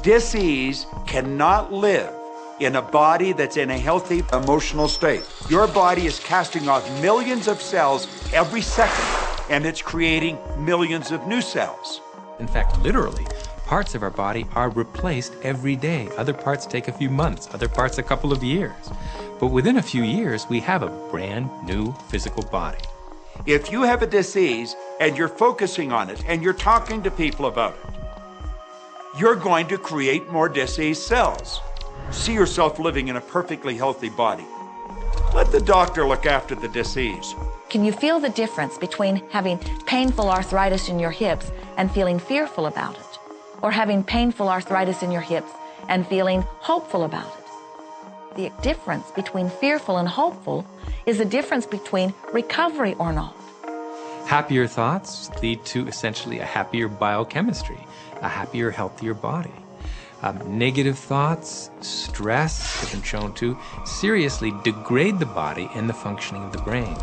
Dis-ease cannot live in a body that's in a healthy emotional state. Your body is casting off millions of cells every second, and it's creating millions of new cells. In fact, literally, parts of our body are replaced every day. Other parts take a few months, other parts a couple of years. But within a few years, we have a brand new physical body. If you have a disease and you're focusing on it and you're talking to people about it, you're going to create more disease cells. See yourself living in a perfectly healthy body. Let the doctor look after the disease. Can you feel the difference between having painful arthritis in your hips and feeling fearful about it, or having painful arthritis in your hips and feeling hopeful about it? The difference between fearful and hopeful is the difference between recovery or not. Happier thoughts lead to essentially a happier biochemistry, a happier, healthier body. Negative thoughts, stress, has been shown to seriously degrade the body and the functioning of the brain,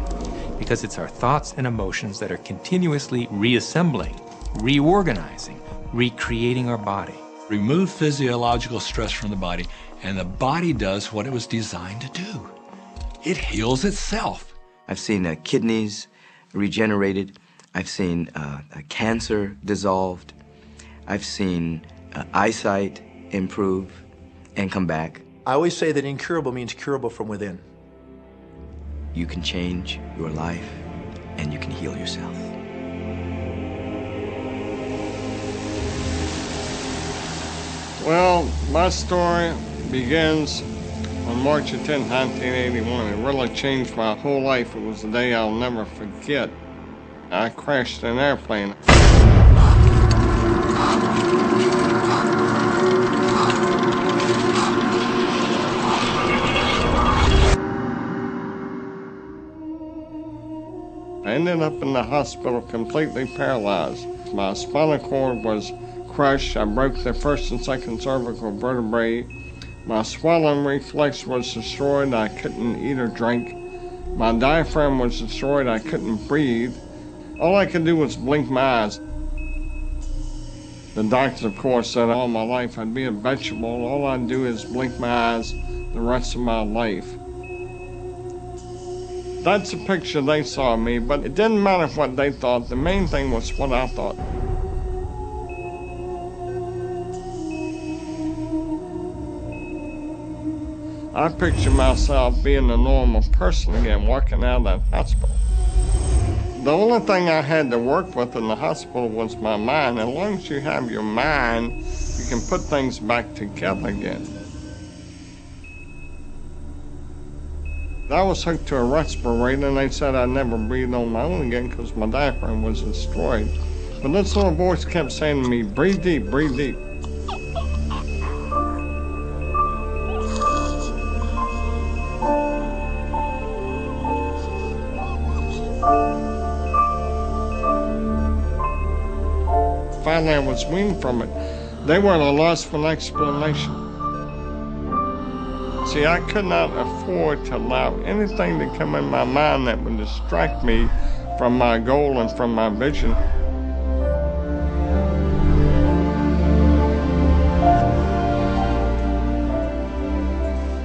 because it's our thoughts and emotions that are continuously reassembling, reorganizing, recreating our body. Remove physiological stress from the body, and the body does what it was designed to do. It heals itself. I've seen kidneys regenerated. I've seen cancer dissolved. I've seen eyesight improve and come back. I always say that incurable means curable from within. You can change your life and you can heal yourself. Well, my story begins on March 10, 1981. It really changed my whole life. It was a day I'll never forget. I crashed an airplane. I ended up in the hospital completely paralyzed. My spinal cord was crushed. I broke the first and second cervical vertebrae. My swallowing reflex was destroyed. I couldn't eat or drink. My diaphragm was destroyed. I couldn't breathe. All I could do was blink my eyes. The doctors, of course, said all my life I'd be a vegetable. All I'd do is blink my eyes the rest of my life. That's the picture they saw of me, but it didn't matter what they thought. The main thing was what I thought. I picture myself being a normal person again, walking out of that hospital. The only thing I had to work with in the hospital was my mind. As long as you have your mind, you can put things back together again. I was hooked to a respirator, and they said I'd never breathe on my own again because my diaphragm was destroyed. But this little voice kept saying to me, breathe deep, breathe deep. Finally, I was weaned from it. They were at a loss for an explanation. See, I could not afford to allow anything to come in my mind that would distract me from my goal and from my vision.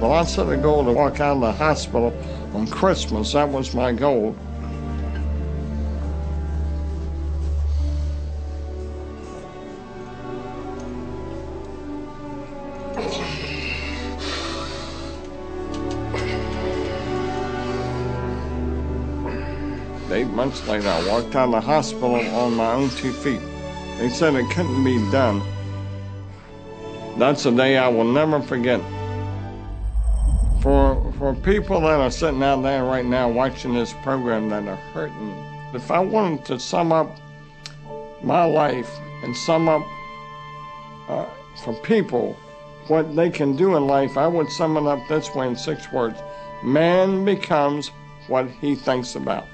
Well, I set a goal to walk out of the hospital on Christmas. That was my goal. Eight months later, I walked out of the hospital on my own 2 feet. They said it couldn't be done. That's a day I will never forget. For people that are sitting out there right now watching this program that are hurting, if I wanted to sum up my life and sum up for people what they can do in life, I would sum it up this way in 6 words. Man becomes what he thinks about.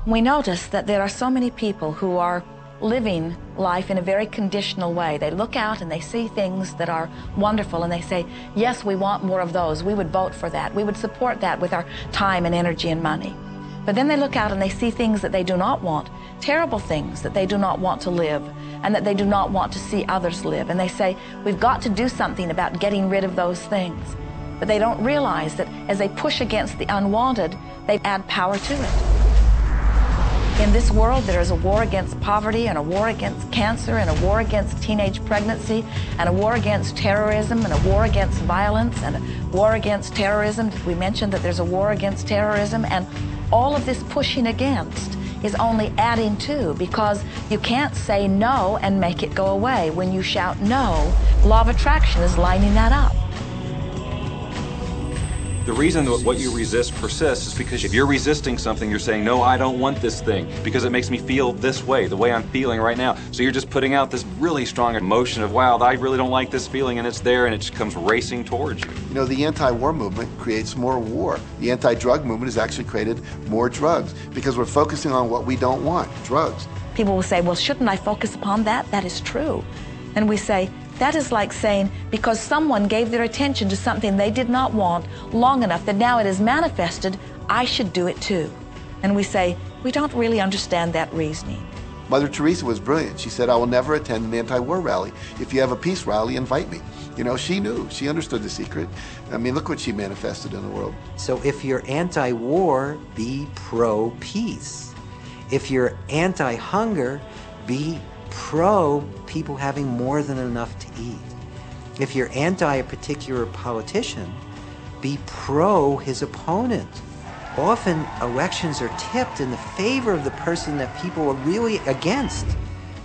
We notice that there are so many people who are living life in a very conditional way. They look out and they see things that are wonderful and they say, yes, we want more of those. We would vote for that. We would support that with our time and energy and money. But then they look out and they see things that they do not want, terrible things that they do not want to live and that they do not want to see others live. And they say, we've got to do something about getting rid of those things. But they don't realize that as they push against the unwanted, they add power to it. In this world, there is a war against poverty and a war against cancer and a war against teenage pregnancy and a war against terrorism and a war against violence and a war against terrorism. We mentioned that there's a war against terrorism, and all of this pushing against is only adding to, because you can't say no and make it go away. When you shout no, law of attraction is lining that up. The reason that what you resist persists is because if you're resisting something, you're saying, no, I don't want this thing because it makes me feel this way, the way I'm feeling right now. So you're just putting out this really strong emotion of, wow, I really don't like this feeling, and it's there, and it just comes racing towards you. You know, the anti-war movement creates more war. The anti-drug movement has actually created more drugs because we're focusing on what we don't want, drugs. People will say, well, shouldn't I focus upon that? That is true. And we say, that is like saying, because someone gave their attention to something they did not want long enough that now it is manifested, I should do it too. And we say, we don't really understand that reasoning. Mother Teresa was brilliant. She said, I will never attend an anti-war rally. If you have a peace rally, invite me. You know, she knew. She understood the secret. I mean, look what she manifested in the world. So if you're anti-war, be pro-peace. If you're anti-hunger, be pro people having more than enough to eat. If you're anti a particular politician, be pro his opponent. Often elections are tipped in the favor of the person that people are really against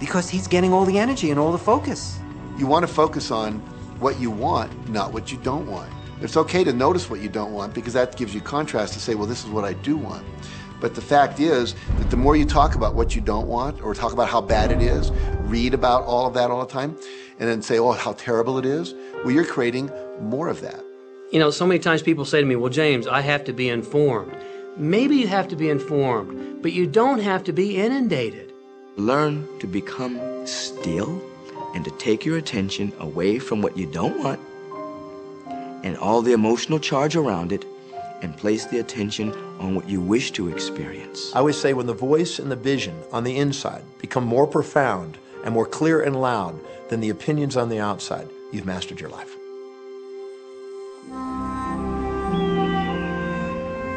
because he's getting all the energy and all the focus. You want to focus on what you want, not what you don't want. It's okay to notice what you don't want because that gives you contrast to say, well, this is what I do want. But the fact is that the more you talk about what you don't want or talk about how bad it is, read about all of that all the time, and then say, oh, how terrible it is, well, you're creating more of that. You know, so many times people say to me, well, James, I have to be informed. Maybe you have to be informed, but you don't have to be inundated. Learn to become still and to take your attention away from what you don't want and all the emotional charge around it and place the attention on what you wish to experience. I always say when the voice and the vision on the inside become more profound and more clear and loud than the opinions on the outside, you've mastered your life.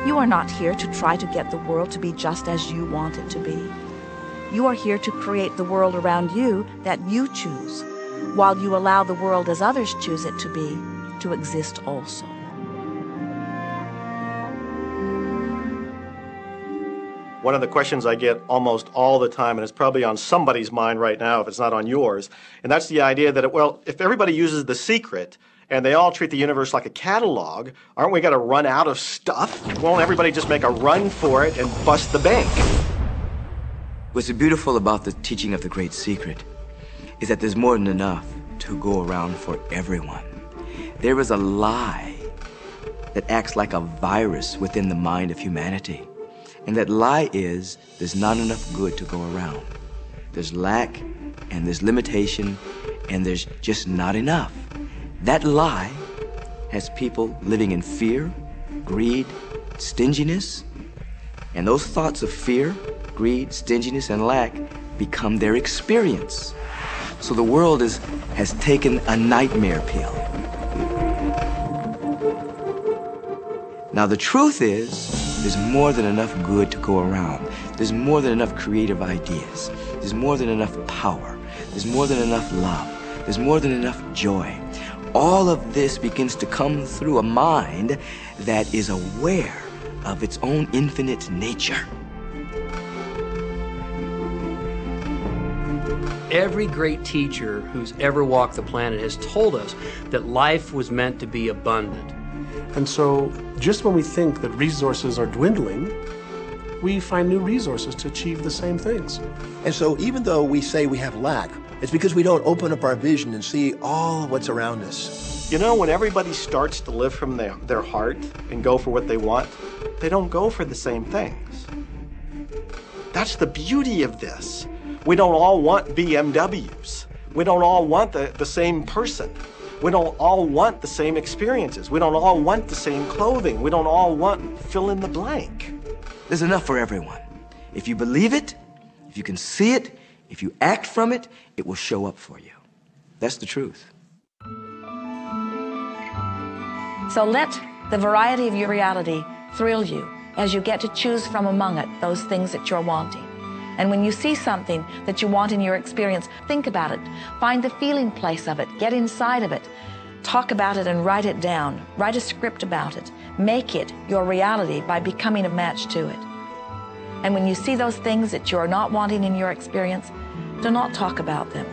You are not here to try to get the world to be just as you want it to be. You are here to create the world around you that you choose, while you allow the world as others choose it to be, to exist also. One of the questions I get almost all the time, and it's probably on somebody's mind right now if it's not on yours, and that's the idea that, well, if everybody uses The Secret and they all treat the universe like a catalog, aren't we going to run out of stuff? Won't everybody just make a run for it and bust the bank? What's beautiful about the teaching of the Great Secret is that there's more than enough to go around for everyone. There is a lie that acts like a virus within the mind of humanity. And that lie is there's not enough good to go around. There's lack, and there's limitation, and there's just not enough. That lie has people living in fear, greed, stinginess, and those thoughts of fear, greed, stinginess, and lack become their experience. So the world has taken a nightmare pill. Now the truth is, there's more than enough good to go around. There's more than enough creative ideas. There's more than enough power. There's more than enough love. There's more than enough joy. All of this begins to come through a mind that is aware of its own infinite nature. Every great teacher who's ever walked the planet has told us that life was meant to be abundant. And so just when we think that resources are dwindling, we find new resources to achieve the same things. And so even though we say we have lack, it's because we don't open up our vision and see all of what's around us. You know, when everybody starts to live from their heart and go for what they want, they don't go for the same things. That's the beauty of this. We don't all want BMWs. We don't all want the same person. We don't all want the same experiences. We don't all want the same clothing. We don't all want fill in the blank. There's enough for everyone. If you believe it, if you can see it, if you act from it, it will show up for you. That's the truth. So let the variety of your reality thrill you as you get to choose from among it those things that you're wanting. And when you see something that you want in your experience, think about it. Find the feeling place of it. Get inside of it. Talk about it and write it down. Write a script about it. Make it your reality by becoming a match to it. And when you see those things that you're not wanting in your experience, do not talk about them.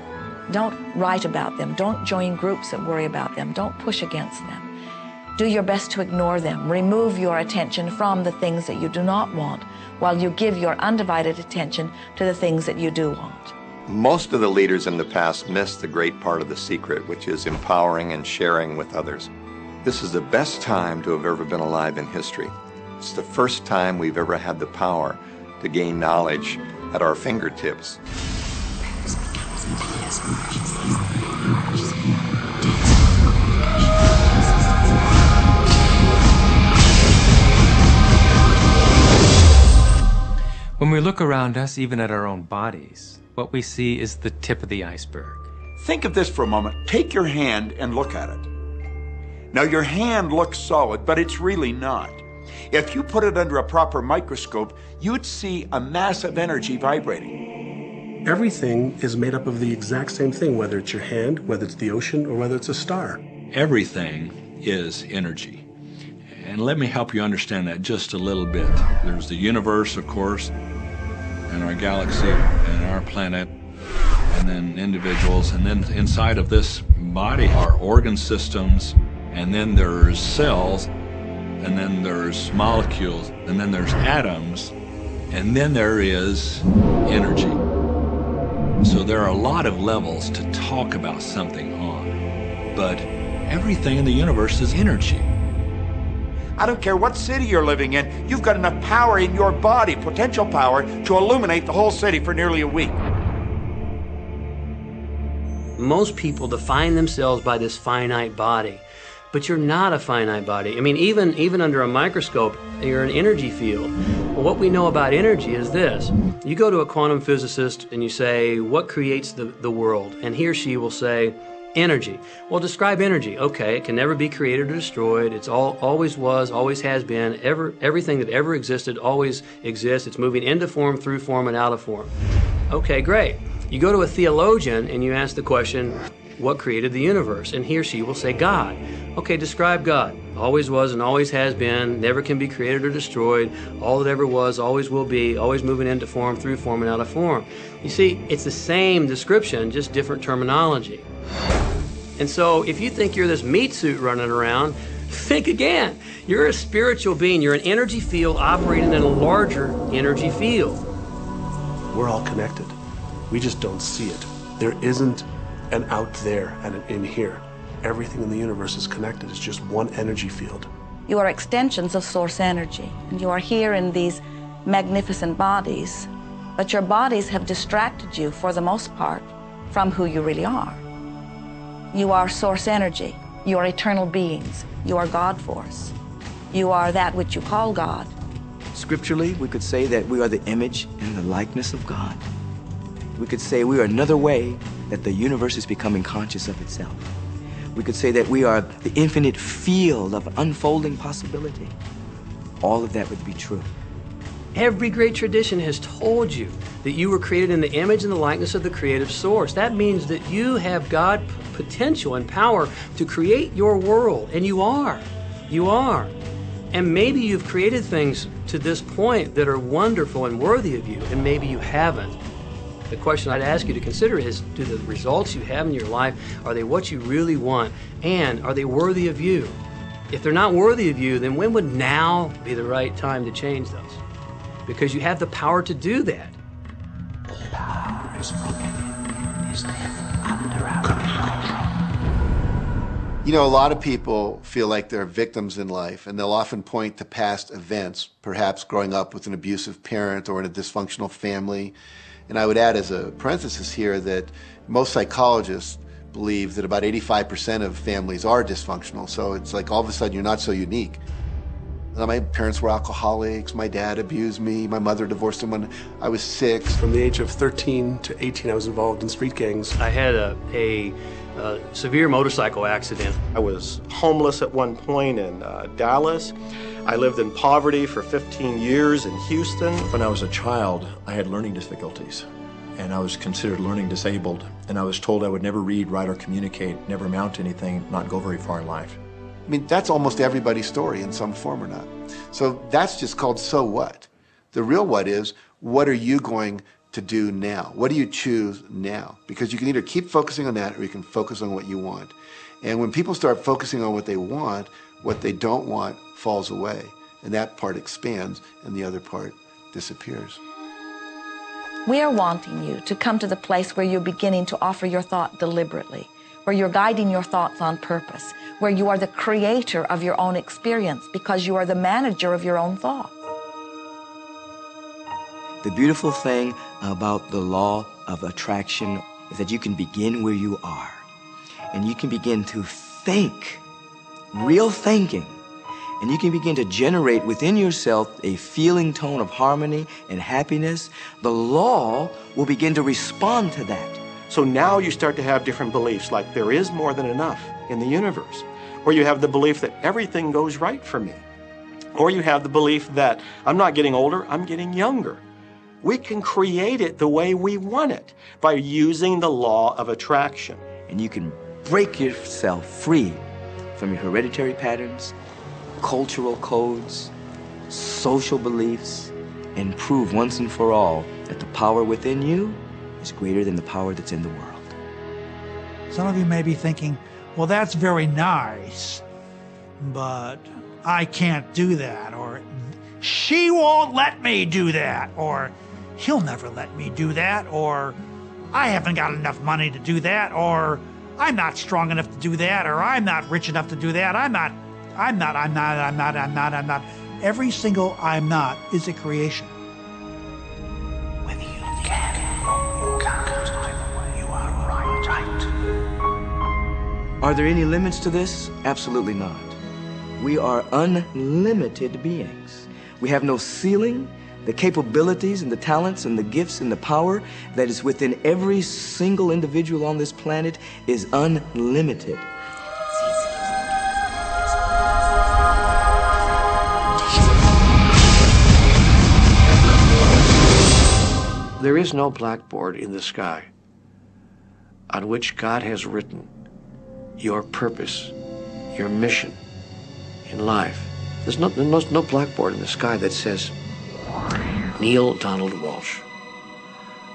Don't write about them. Don't join groups that worry about them. Don't push against them. Do your best to ignore them. Remove your attention from the things that you do not want, while you give your undivided attention to the things that you do want. Most of the leaders in the past missed the great part of The Secret, which is empowering and sharing with others. This is the best time to have ever been alive in history. It's the first time we've ever had the power to gain knowledge at our fingertips. When we look around us, even at our own bodies, what we see is the tip of the iceberg. Think of this for a moment. Take your hand and look at it. Now, your hand looks solid, but it's really not. If you put it under a proper microscope, you'd see a massive energy vibrating. Everything is made up of the exact same thing, whether it's your hand, whether it's the ocean, or whether it's a star. Everything is energy. And let me help you understand that just a little bit. There's the universe, of course, and our galaxy, and our planet, and then individuals, and then inside of this body are organ systems, and then there's cells, and then there's molecules, and then there's atoms, and then there is energy. So there are a lot of levels to talk about something on, but everything in the universe is energy. I don't care what city you're living in, you've got enough power in your body, potential power, to illuminate the whole city for nearly a week. Most people define themselves by this finite body, but you're not a finite body. I mean, even under a microscope, you're an energy field. Well, what we know about energy is this. You go to a quantum physicist and you say, what creates the world? And he or she will say, energy. Well, describe energy. Okay, it can never be created or destroyed. It's always was, always has been. Everything that ever existed always exists. It's moving into form, through form, and out of form. Okay, great. You go to a theologian and you ask the question, what created the universe? And he or she will say, God. Okay, describe God. Always was and always has been, never can be created or destroyed, all that ever was, always will be, always moving into form, through form, and out of form. You see, it's the same description, just different terminology. And so if you think you're this meat suit running around, think again. You're a spiritual being. You're an energy field operating in a larger energy field. We're all connected. We just don't see it. There isn't an out there and an in here. Everything in the universe is connected. It's just one energy field. You are extensions of source energy, and you are here in these magnificent bodies, but your bodies have distracted you, for the most part, from who you really are. You are source energy. You are eternal beings. You are God force. You are that which you call God. Scripturally, we could say that we are the image and the likeness of God. We could say we are another way that the universe is becoming conscious of itself. We could say that we are the infinite field of unfolding possibility. All of that would be true. Every great tradition has told you that you were created in the image and the likeness of the creative source. That means that you have God potential and power to create your world, and you are. You are. And maybe you've created things to this point that are wonderful and worthy of you, and maybe you haven't. The question I'd ask you to consider is, do the results you have in your life, are they what you really want? And are they worthy of you? If they're not worthy of you, then when would now be the right time to change those? Because you have the power to do that. Power is broken. Is therefore under our control. You know, a lot of people feel like they're victims in life, and they'll often point to past events, perhaps growing up with an abusive parent or in a dysfunctional family. And I would add as a parenthesis here that most psychologists believe that about 85% of families are dysfunctional. So it's like all of a sudden you're not so unique. My parents were alcoholics, my dad abused me, my mother divorced him when I was 6. From the age of 13 to 18, I was involved in street gangs. I had a severe motorcycle accident. I was homeless at one point in Dallas. I lived in poverty for 15 years in Houston. When I was a child, I had learning difficulties, and I was considered learning disabled, and I was told I would never read, write, or communicate, never amount to anything, not go very far in life. I mean, that's almost everybody's story in some form or not. So that's just called so what. The real what is, what are you going to do now? What do you choose now? Because you can either keep focusing on that or you can focus on what you want. And when people start focusing on what they want, what they don't want falls away. And that part expands and the other part disappears. We are wanting you to come to the place where you're beginning to offer your thought deliberately, where you're guiding your thoughts on purpose, where you are the creator of your own experience because you are the manager of your own thoughts. The beautiful thing about the law of attraction is that you can begin where you are, and you can begin to think, real thinking, and you can begin to generate within yourself a feeling tone of harmony and happiness. The law will begin to respond to that. So now you start to have different beliefs, like there is more than enough in the universe, or you have the belief that everything goes right for me. Or you have the belief that I'm not getting older, I'm getting younger. We can create it the way we want it by using the law of attraction. And you can break yourself free from your hereditary patterns, cultural codes, social beliefs, and prove once and for all that the power within you is greater than the power that's in the world. Some of you may be thinking, well, that's very nice, but I can't do that, or she won't let me do that, or he'll never let me do that, or I haven't got enough money to do that, or I'm not strong enough to do that, or I'm not rich enough to do that, I'm not. Every single I'm not is a creation. Whether you can or you can't, you are right. Are there any limits to this? Absolutely not. We are unlimited beings. We have no ceiling. The capabilities and the talents and the gifts and the power that is within every single individual on this planet is unlimited. There is no blackboard in the sky on which God has written your purpose, your mission in life. There's no blackboard in the sky that says, Neil Donald Walsh,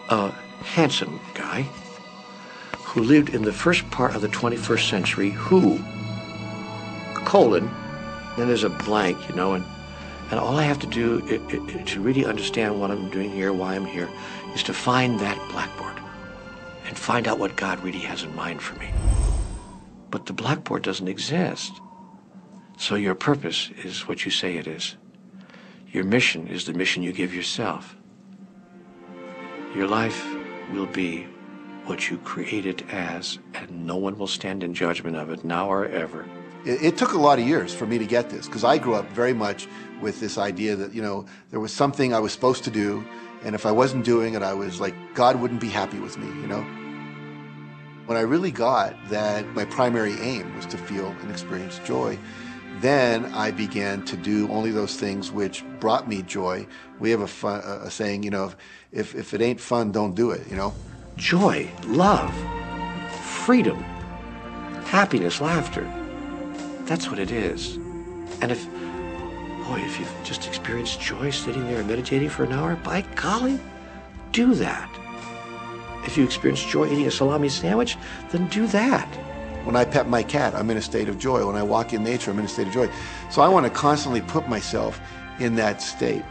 a handsome guy who lived in the first part of the 21st century, who, then there's a blank, and all I have to do to really understand what I'm doing here, why I'm here, is to find that blackboard and find out what God really has in mind for me. But the blackboard doesn't exist. So your purpose is what you say it is. Your mission is the mission you give yourself. Your life will be what you create it as, and no one will stand in judgment of it, now or ever. It took a lot of years for me to get this, because I grew up very much with this idea that, there was something I was supposed to do, and if I wasn't doing it, I was like, God wouldn't be happy with me, When I really got that my primary aim was to feel and experience joy, then I began to do only those things which brought me joy. We have a saying, if it ain't fun, don't do it, Joy, love, freedom, happiness, laughter. That's what it is. And if you've just experienced joy sitting there and meditating for an hour, by golly, do that. If you experience joy eating a salami sandwich, then do that. When I pet my cat, I'm in a state of joy. When I walk in nature, I'm in a state of joy. So I want to constantly put myself in that state.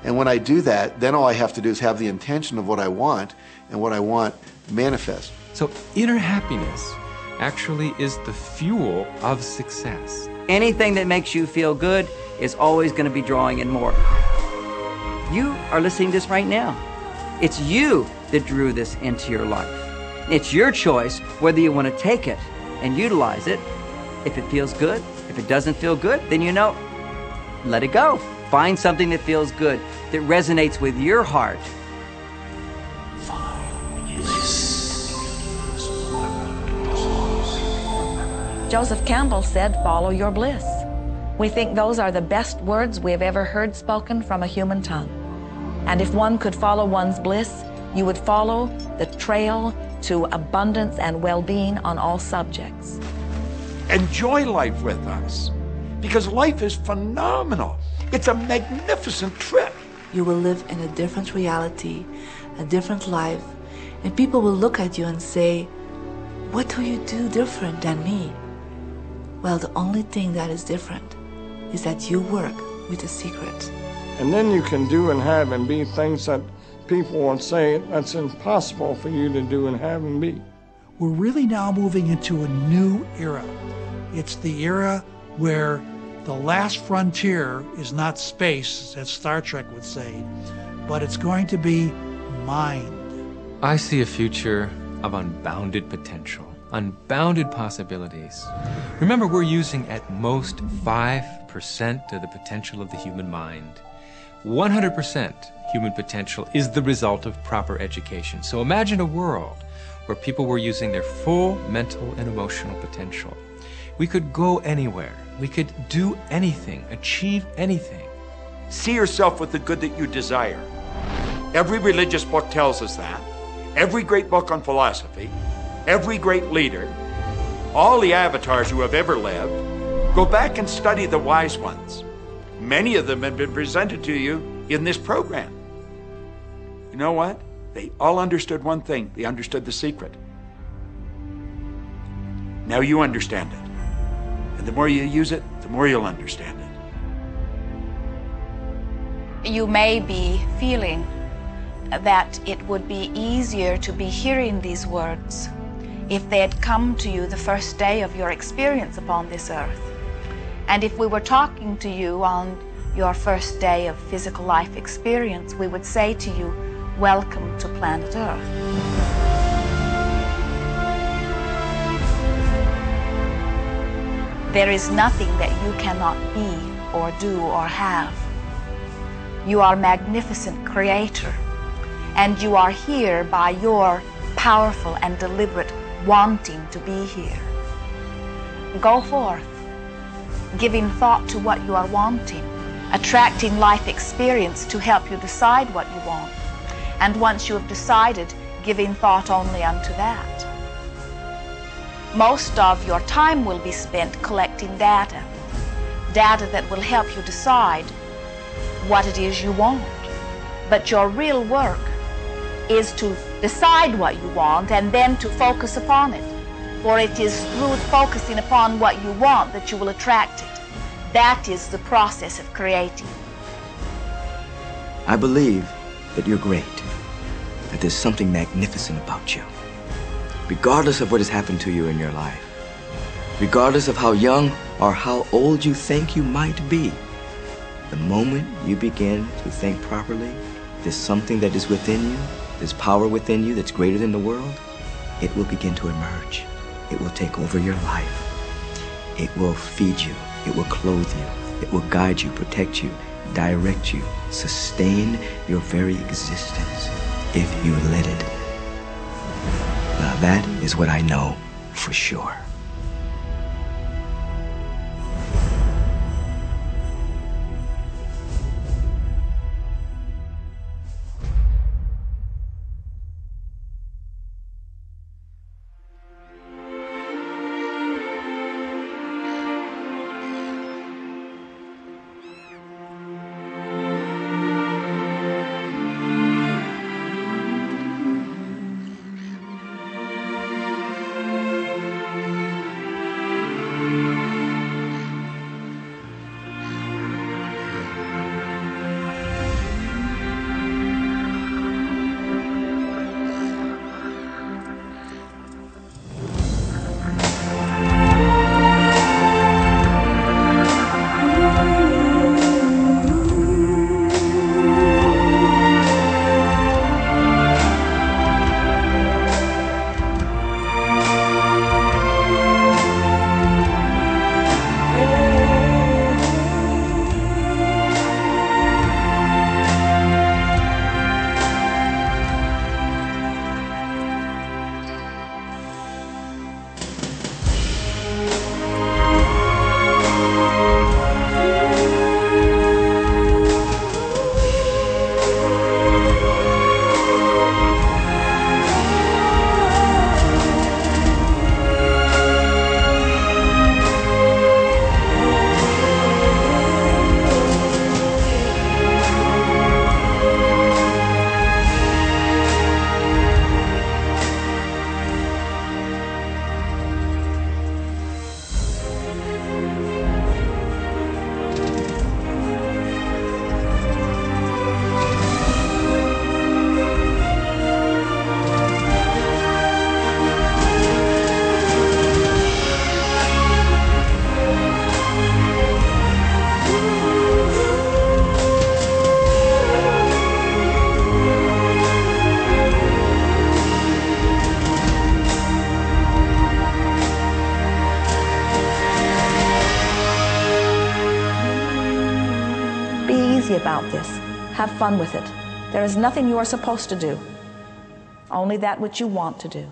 And when I do that, then all I have to do is have the intention of what I want, and what I want manifest. So inner happiness actually is the fuel of success. Anything that makes you feel good is always going to be drawing in more. You are listening to this right now. It's you that drew this into your life. It's your choice whether you want to take it and utilize it. If it feels good, if it doesn't feel good, then let it go. Find something that feels good, that resonates with your heart. Joseph Campbell said, "Follow your bliss." We think those are the best words we have ever heard spoken from a human tongue. And if one could follow one's bliss, you would follow the trail to abundance and well-being on all subjects. Enjoy life with us, because life is phenomenal. It's a magnificent trip. You will live in a different reality, a different life, and people will look at you and say, "What do you do different than me?" Well, the only thing that is different is that you work with the secret. And then you can do and have and be things that people would say that's impossible for you to do and have and be. We're really now moving into a new era. It's the era where the last frontier is not space, as Star Trek would say, but it's going to be mind. I see a future of unbounded potential, unbounded possibilities. Remember, we're using at most 5% of the potential of the human mind. 100% human potential is the result of proper education. So imagine a world where people were using their full mental and emotional potential, We could go anywhere. We could do anything, achieve anything. See yourself with the good that you desire. Every religious book tells us that. Every great book on philosophy, every great leader, all the avatars who have ever lived, go back and study the wise ones. Many of them have been presented to you in this program. You know what? They all understood one thing. They understood the secret. Now you understand it. And the more you use it, the more you'll understand it. You may be feeling that it would be easier to be hearing these words if they had come to you the first day of your experience upon this earth. And if we were talking to you on your first day of physical life experience, we would say to you, welcome to planet Earth. There is nothing that you cannot be or do or have. You are a magnificent creator, and you are here by your powerful and deliberate wanting to be here. Go forth, giving thought to what you are wanting, attracting life experience to help you decide what you want, and once you have decided, giving thought only unto that. Most of your time will be spent collecting data that will help you decide what it is you want. But your real work is to decide what you want and then to focus upon it. For it is through focusing upon what you want that you will attract it. That is the process of creating. I believe that you're great, that there's something magnificent about you. Regardless of what has happened to you in your life, regardless of how young or how old you think you might be, the moment you begin to think properly, there's something that is within you, there's power within you that's greater than the world, it will begin to emerge. It will take over your life. It will feed you. It will clothe you. It will guide you, protect you, direct you, sustain your very existence if you let it. Now that is what I know for sure. About this. Have fun with it. There is nothing you are supposed to do, only that which you want to do.